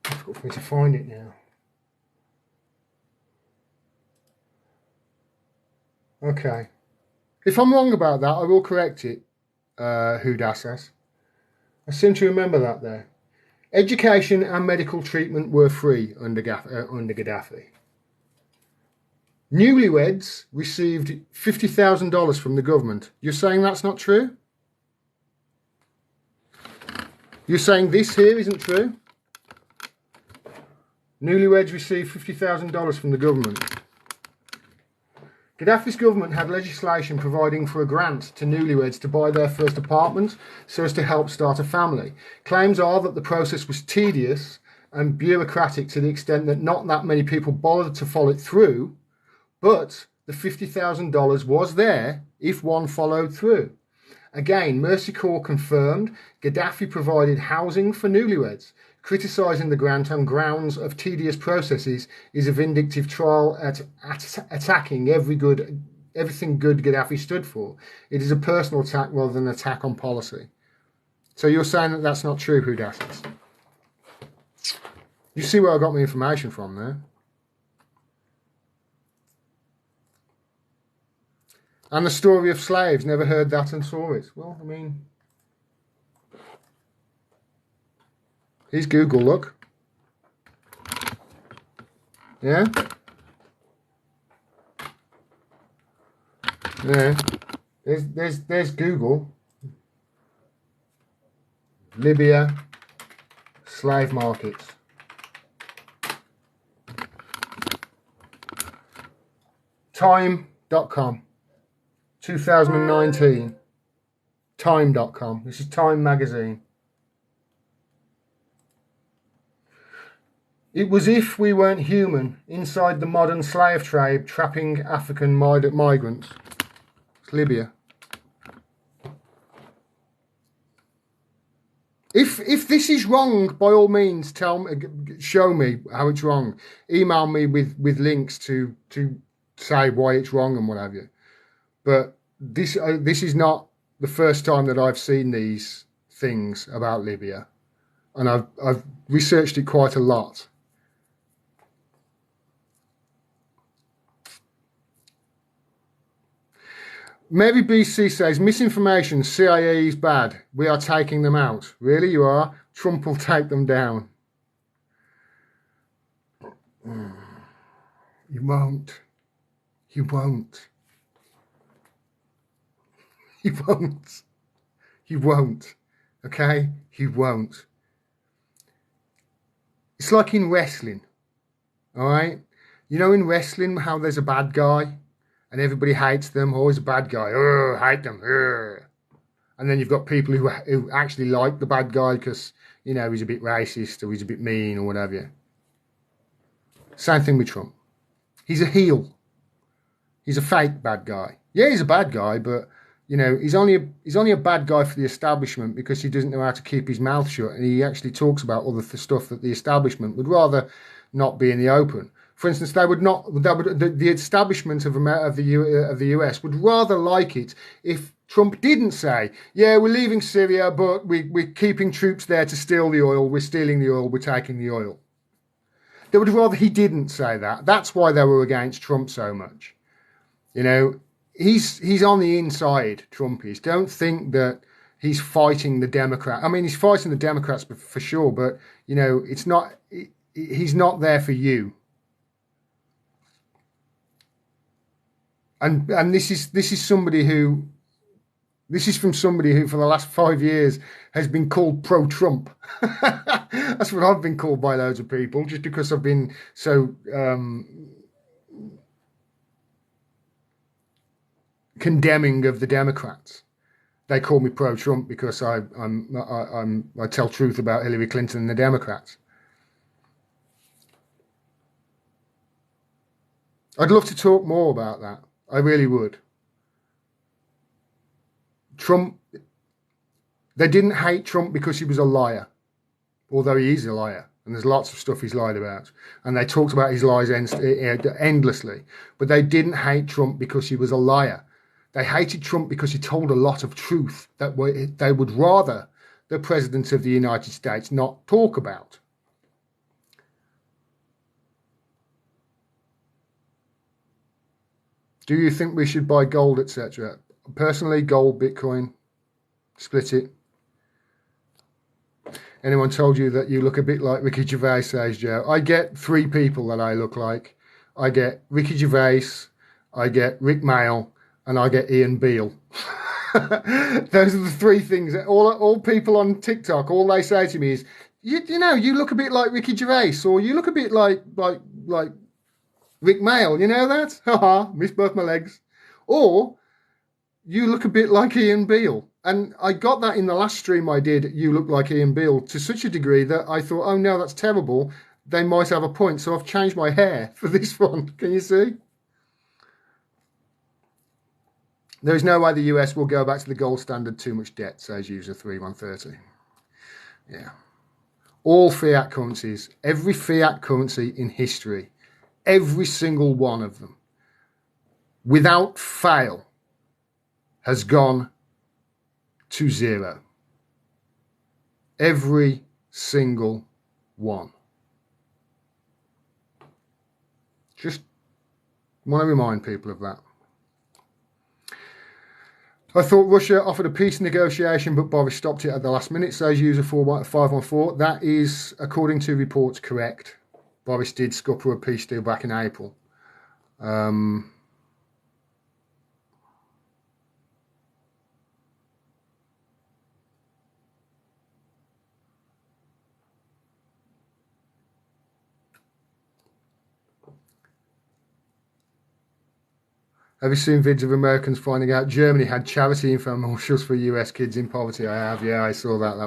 Difficult for me to find it now. Okay. If I'm wrong about that, I will correct it, Who Dassers. I seem to remember that there. Education and medical treatment were free under Gaddafi. Newlyweds received $50,000 from the government. You're saying that's not true? You're saying this here isn't true? Newlyweds received $50,000 from the government. Gaddafi's government had legislation providing for a grant to newlyweds to buy their first apartment so as to help start a family. Claims are that the process was tedious and bureaucratic to the extent that not that many people bothered to follow it through, but the $50,000 was there if one followed through. Again, Mercy Corps confirmed Gaddafi provided housing for newlyweds. Criticising the grant on grounds of tedious processes is a vindictive trial at attacking everything good Gaddafi stood for. It is a personal attack rather than an attack on policy. So you're saying that that's not true, Hudassis? You see where I got my information from there? And the story of slaves, never heard that and saw it. Well, I mean, here's Google, look. Yeah? Yeah. There's Google. Libya, slave markets. Time.com. 2019. Time.com. This is Time magazine. It was if we weren't human inside the modern slave trade trapping African migrants. It's Libya. If this is wrong, by all means, show me how it's wrong. Email me with links to say why it's wrong and what have you. But this is not the first time that I've seen these things about Libya, and I've researched it quite a lot. Mary BC says, misinformation, CIA is bad. We are taking them out. Really, you are? Trump will take them down. You won't. You won't. He won't. He won't. Okay? He won't. It's like in wrestling. All right? You know in wrestling how there's a bad guy and everybody hates them. Always a bad guy. Oh, hate them. And then you've got people who actually like the bad guy because, you know, he's a bit racist or he's a bit mean or whatever. Same thing with Trump. He's a heel. He's a fake bad guy. Yeah, he's a bad guy, but you know, he's only a bad guy for the establishment because he doesn't know how to keep his mouth shut, and he actually talks about all the stuff that the establishment would rather not be in the open. For instance, the establishment of the US would rather like it if Trump didn't say, "Yeah, we're leaving Syria, but we're keeping troops there to steal the oil. We're stealing the oil. We're taking the oil." They would rather he didn't say that. That's why they were against Trump so much. You know. He's on the inside, Trump is. Don't think that he's fighting the Democrats. I mean, he's fighting the Democrats for sure, but, you know, it's not. He's not there for you. And this is somebody who. This is from somebody who, for the last 5 years, has been called pro-Trump. That's what I've been called by loads of people, just because I've been so. Condemning of the Democrats. They call me pro-Trump because I tell truth about Hillary Clinton and the Democrats. I'd love to talk more about that. I really would. Trump, they didn't hate Trump because he was a liar, although he is a liar. And there's lots of stuff he's lied about. And they talked about his lies endlessly. But they didn't hate Trump because he was a liar. They hated Trump because he told a lot of truth that they would rather the President of the United States not talk about. Do you think we should buy gold, etc.? Personally, gold, Bitcoin, split it. Anyone told you that you look a bit like Ricky Gervais, says Joe? I get 3 people that I look like. I get Ricky Gervais, I get Rick Mail, and I get Ian Beale. Those are the 3 things that all people on TikTok, all they say to me is, you know, you look a bit like Ricky Gervais, or you look a bit like Rick Mail, you know that? Haha, missed both my legs. Or you look a bit like Ian Beale. And I got that in the last stream I did, you look like Ian Beale, to such a degree that I thought, oh no, that's terrible. They might have a point. So I've changed my hair for this one. Can you see? There is no way the US will go back to the gold standard, too much debt, says user 3130. Yeah. All fiat currencies, every fiat currency in history, every single one of them, without fail, has gone to zero. Every single one. Just want to remind people of that. I thought Russia offered a peace negotiation, but Boris stopped it at the last minute, says user 514. That is, according to reports, correct. Boris did scupper a peace deal back in April. Have you seen vids of Americans finding out Germany had charity infomercials for US kids in poverty? I have, yeah, I saw that.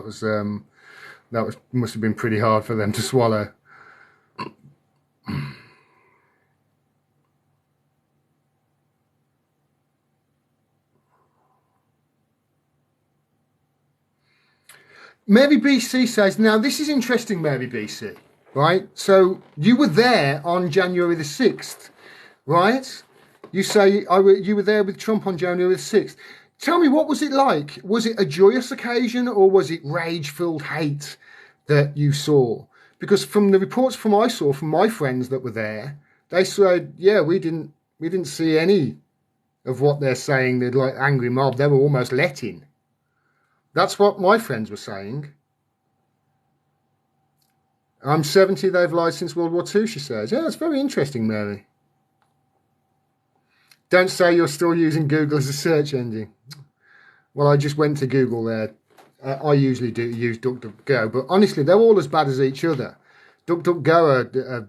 That was must have been pretty hard for them to swallow. Mary BC says, now this is interesting, Mary BC, right? So you were there on January the 6th, right? You say you were there with Trump on January the 6th. Tell me, what was it like? Was it a joyous occasion or was it rage-filled hate that you saw? Because from the reports I saw from my friends that were there, they said, yeah, we didn't see any of what they're saying. They're like angry mob. They were almost let in. That's what my friends were saying. I'm 70, they've lied since World War II, she says. Yeah, that's very interesting, Mary. Don't say you're still using Google as a search engine. Well, I just went to Google there. I usually do use DuckDuckGo, but honestly, they're all as bad as each other. DuckDuckGo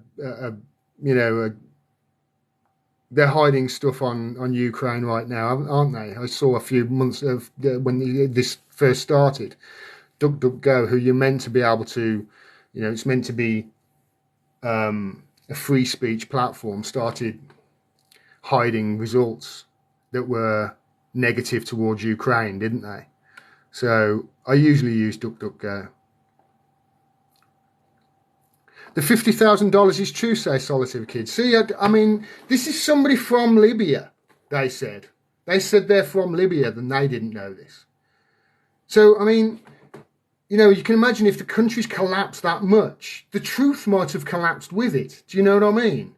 they're hiding stuff on Ukraine right now, aren't they? I saw a few months of when this first started. DuckDuckGo, who you're meant to be able to, it's meant to be a free speech platform, started hiding results that were negative towards Ukraine, didn't they? So I usually use DuckDuckGo. The $50,000 is true, say Solitaire Kids. See, I mean, this is somebody from Libya, they said. They said they're from Libya, then they didn't know this. So, I mean, you can imagine if the country's collapsed that much, the truth might have collapsed with it. Do you know what I mean?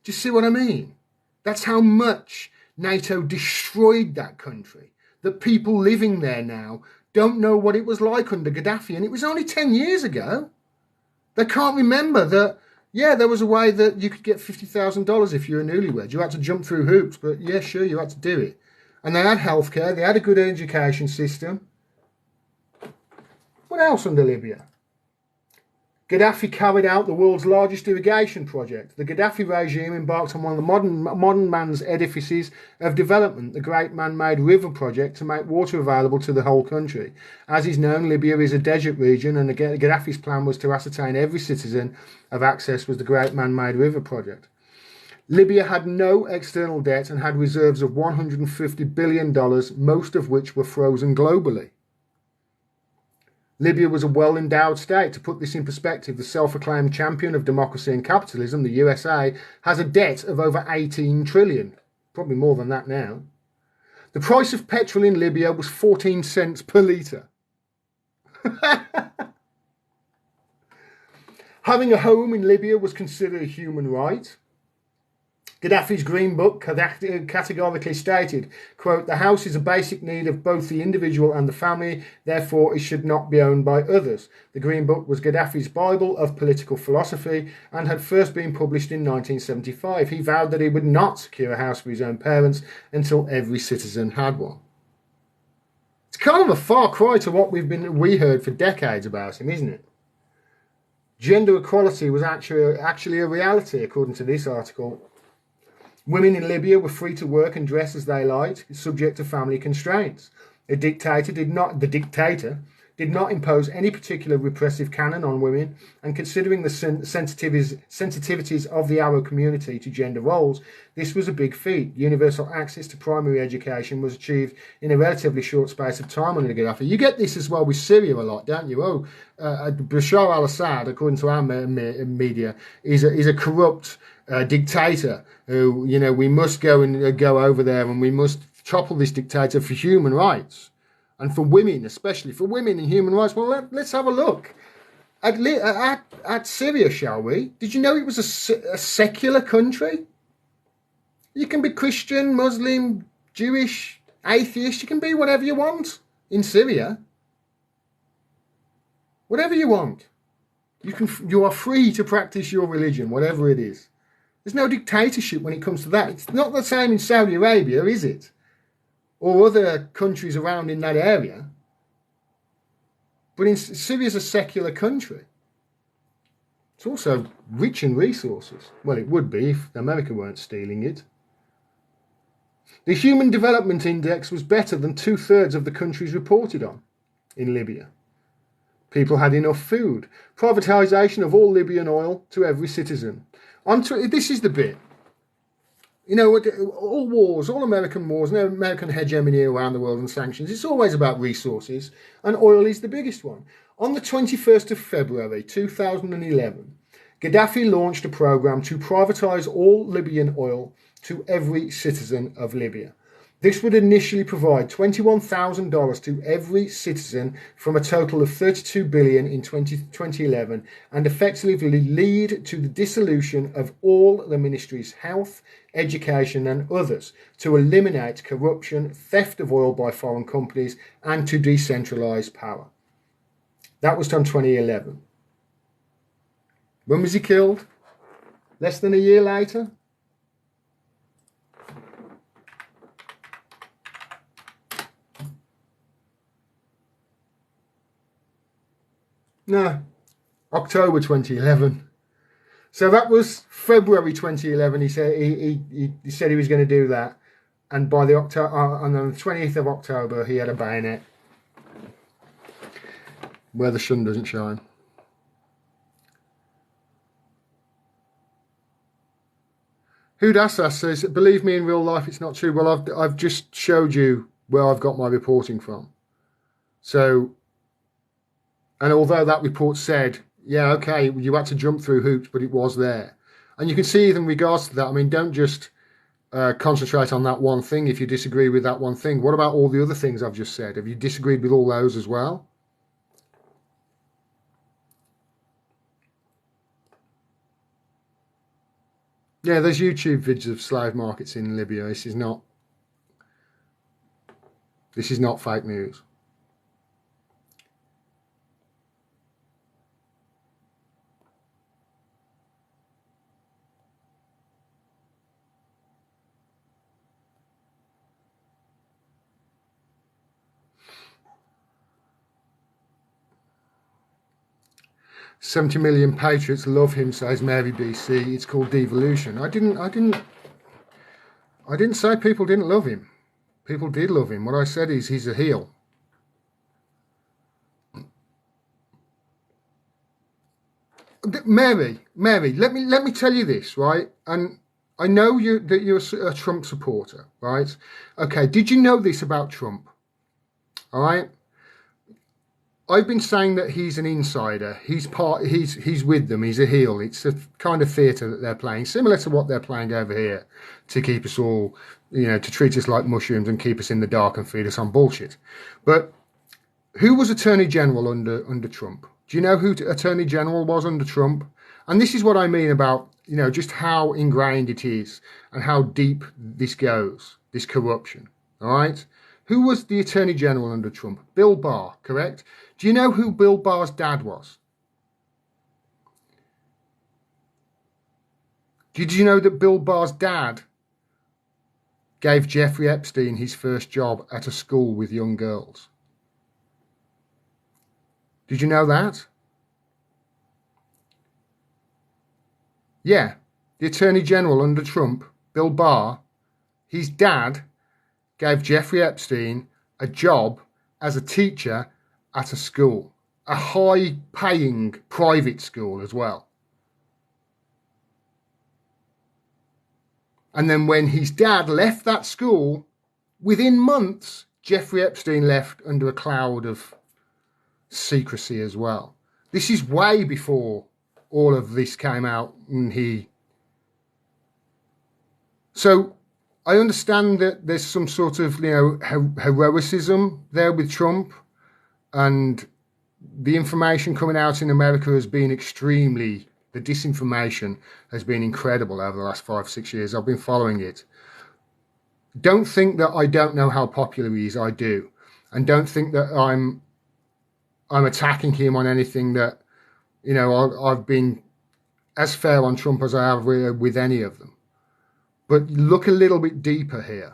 Do you see what I mean? That's how much NATO destroyed that country, that people living there now don't know what it was like under Gaddafi. And it was only 10 years ago. They can't remember that, yeah, there was a way that you could get $50,000 if you're a newlywed. You had to jump through hoops, but yeah, sure, you had to do it. And they had healthcare, they had a good education system. What else under Libya? Gaddafi carried out the world's largest irrigation project. The Gaddafi regime embarked on one of the modern man's edifices of development, the Great Man-Made River Project, to make water available to the whole country. As is known, Libya is a desert region, and Gaddafi's plan was to ascertain every citizen of access was the Great Man-Made River Project. Libya had no external debt and had reserves of $150 billion, most of which were frozen globally. Libya was a well-endowed state. To put this in perspective, the self-acclaimed champion of democracy and capitalism, the USA, has a debt of over 18 trillion. Probably more than that now. The price of petrol in Libya was 14 cents per litre. Having a home in Libya was considered a human right. Gaddafi's Green Book categorically stated, quote, the house is a basic need of both the individual and the family, therefore it should not be owned by others. The Green Book was Gaddafi's Bible of political philosophy and had first been published in 1975. He vowed that he would not secure a house for his own parents until every citizen had one. It's kind of a far cry to what we heard for decades about him, isn't it? Gender equality was actually a reality, according to this article. Women in Libya were free to work and dress as they liked, subject to family constraints. The dictator did not impose any particular repressive canon on women, and considering the sensitivities of the Arab community to gender roles, this was a big feat. Universal access to primary education was achieved in a relatively short space of time under Gaddafi. You get this as well with Syria a lot, don't you? Bashar al-Assad, according to our media, is a corrupt dictator who, we must go over there and we must topple this dictator for human rights. And for women, especially for women and human rights. Well, let's have a look at Syria, shall we? Did you know it was a secular country? You can be Christian, Muslim, Jewish, atheist. You can be whatever you want in Syria. Whatever you want. You are free to practice your religion, whatever it is. There's no dictatorship when it comes to that. It's not the same in Saudi Arabia, is it? Or other countries around in that area. But Syria's a secular country. It's also rich in resources. Well, it would be if America weren't stealing it. The Human Development Index was better than 2/3 of the countries reported on in Libya. People had enough food. Privatisation of all Libyan oil to every citizen. This is the bit. All wars, all American wars, no American hegemony around the world and sanctions, it's always about resources, and oil is the biggest one. On the 21st of February 2011, Gaddafi launched a program to privatise all Libyan oil to every citizen of Libya. This would initially provide $21,000 to every citizen from a total of $32 billion in 2011 and effectively lead to the dissolution of all the ministries, health, education and others, to eliminate corruption, theft of oil by foreign companies and to decentralise power. That was done 2011. When was he killed? Less than a year later? No, October 2011. So that was February 2011. He said he said he was going to do that, and by the on the 20th of October, he had a bayonet where the sun doesn't shine. Hudassas says, "Believe me, in real life, it's not true." Well, I've just showed you where I've got my reporting from. So. And although that report said, yeah, okay, you had to jump through hoops, but it was there. And you can see in regards to that, I mean, don't just concentrate on that one thing if you disagree with that one thing. What about all the other things I've just said? Have you disagreed with all those as well? Yeah, there's YouTube videos of slave markets in Libya. This is not fake news. "70 million patriots love him," says Mary BC. It's called devolution. I didn't say people didn't love him. People did love him. What I said is he's a heel. Mary, let me tell you this, right? And I know that you're a Trump supporter, right? Okay, did you know this about Trump? All right. I've been saying that he's an insider. He's with them. He's a heel. It's a kind of theatre that they're playing, similar to what they're playing over here, to keep us all, to treat us like mushrooms and keep us in the dark and feed us on bullshit. But who was Attorney General under Trump? Do you know who Attorney General was under Trump? And this is what I mean about, just how ingrained it is and how deep this goes, this corruption. All right. Who was the Attorney General under Trump? Bill Barr, correct? Do you know who Bill Barr's dad was? Did you know that Bill Barr's dad gave Jeffrey Epstein his first job at a school with young girls? Did you know that? Yeah, the Attorney General under Trump Bill Barr, his dad gave Jeffrey Epstein a job as a teacher at a school, a high-paying private school as well. And then when his dad left that school, within months, Jeffrey Epstein left under a cloud of secrecy as well. This is way before all of this came out, and so I understand that there's some sort of, heroicism there with Trump, and the information coming out in America has been the disinformation has been incredible over the last 5-6 years. I've been following it. Don't think that I don't know how popular he is. I do. And don't think that I'm attacking him on anything that, I've been as fair on Trump as I have with any of them. But look a little bit deeper here.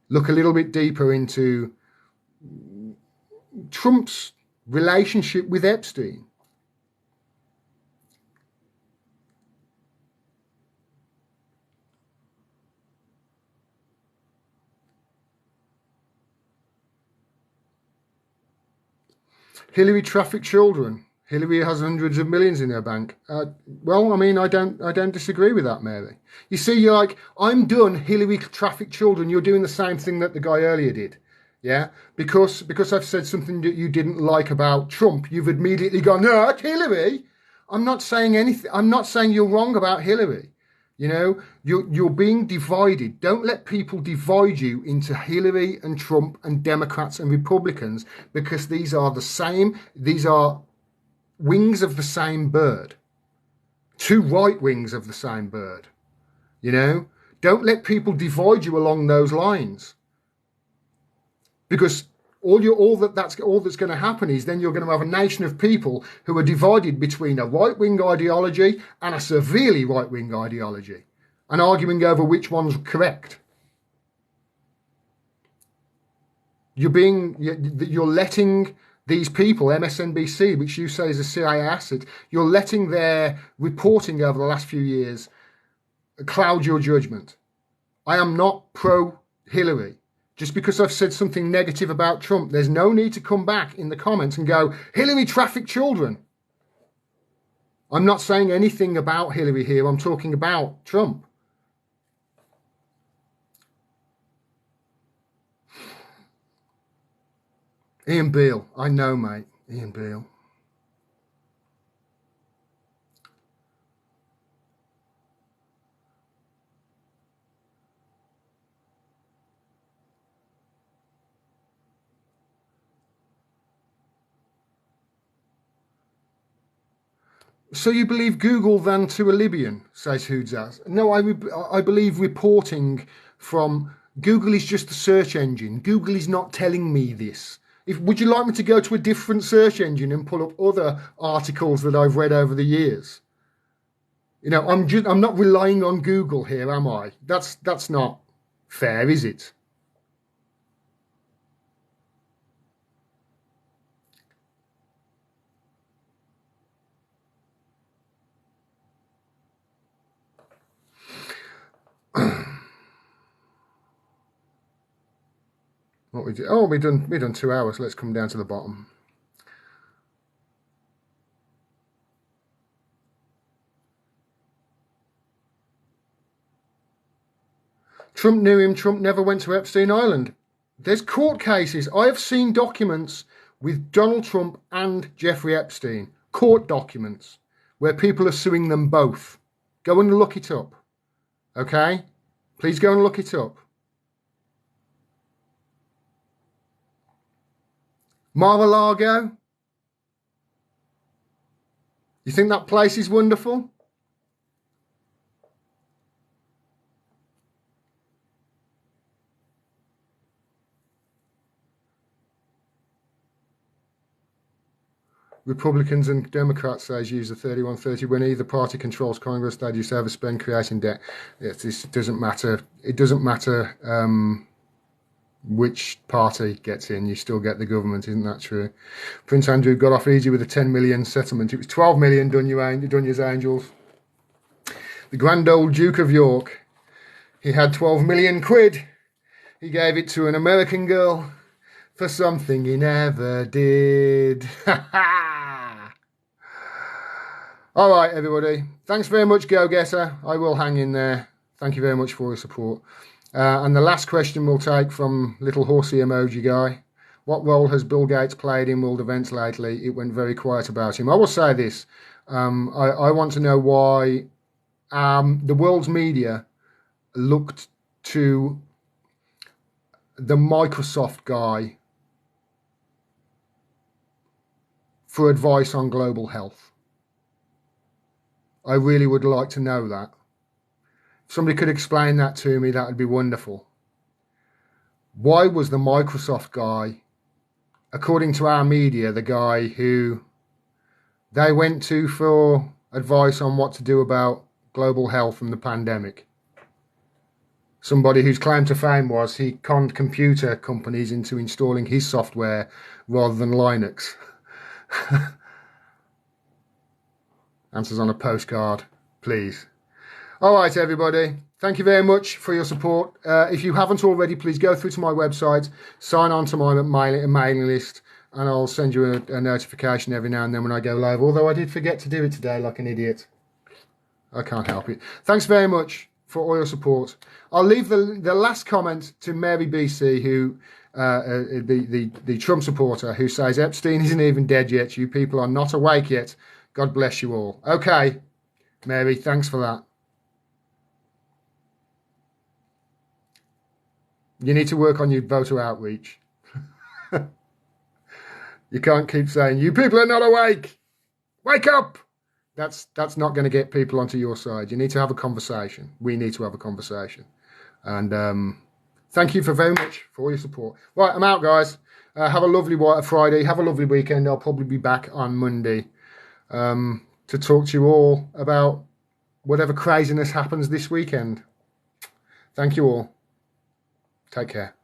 Look a little bit deeper into Trump's relationship with Epstein. Hillary trafficked children. Hillary has hundreds of millions in her bank. Well, I mean, I don't disagree with that, Mary. You see, you're like, I'm done. Hillary trafficked children. You're doing the same thing that the guy earlier did. Yeah, because I've said something that you didn't like about Trump, you've immediately gone, no, it's Hillary. I'm not saying anything. I'm not saying you're wrong about Hillary. You're being divided. Don't let people divide you into Hillary and Trump and Democrats and Republicans, because these are the same. These are wings of the same bird. Two right wings of the same bird. Don't let people divide you along those lines. Because all that's going to happen is then you're going to have a nation of people who are divided between a right-wing ideology and a severely right-wing ideology, and arguing over which one's correct. You're letting these people, MSNBC, which you say is a CIA asset, you're letting their reporting over the last few years cloud your judgment. I am not pro-Hillary. Just because I've said something negative about Trump, there's no need to come back in the comments and go, Hillary trafficked children. I'm not saying anything about Hillary here. I'm talking about Trump. Ian Beale. I know, mate. Ian Beale. So you believe Google than to a Libyan, says Hoodzaz. No, I believe reporting from Google is just a search engine. Google is not telling me this. Would you like me to go to a different search engine and pull up other articles that I've read over the years? I'm not relying on Google here, am I? That's not fair, is it? What we do? Oh, we done 2 hours. Let's come down to the bottom. Trump knew him. Trump never went to Epstein Island. There's court cases. I have seen documents with Donald Trump and Jeffrey Epstein. Court documents where people are suing them both. Go and look it up. Okay? Please go and look it up. Mar-a-Lago? You think that place is wonderful? Republicans and Democrats, says user 3130, when either party controls Congress, they just overspend creating debt. This doesn't matter. It doesn't matter which party gets in. You still get the government. Isn't that true? Prince Andrew got off easy with a 10 million settlement. It was 12 million done you as angels. The grand old Duke of York. He had 12 million quid. He gave it to an American girl for something he never did. Ha ha! All right, everybody. Thanks very much, Go Getter. I will hang in there. Thank you very much for your support. And the last question we'll take from little horsey emoji guy. What role has Bill Gates played in world events lately? It went very quiet about him. I will say this. I want to know why the world's media looked to the Microsoft guy for advice on global health. I really would like to know that. If somebody could explain that to me, that would be wonderful. Why was the Microsoft guy, according to our media, the guy who they went to for advice on what to do about global health and the pandemic? Somebody whose claim to fame was he conned computer companies into installing his software rather than Linux. Answers on a postcard, please. All right, everybody. Thank you very much for your support. If you haven't already, please go through to my website, sign on to my mailing list, and I'll send you a notification every now and then when I go live. Although I did forget to do it today like an idiot. I can't help it. Thanks very much for all your support. I'll leave the last comment to Mary BC, who the Trump supporter, who says Epstein isn't even dead yet. You people are not awake yet. God bless you all. Okay, Mary, thanks for that. You need to work on your voter outreach. You can't keep saying, you people are not awake. Wake up. That's not going to get people onto your side. You need to have a conversation. We need to have a conversation. And thank you very much for all your support. Right, I'm out, guys. Have a lovely Friday. Have a lovely weekend. I'll probably be back on Monday to talk to you all about whatever craziness happens this weekend. Thank you all. Take care.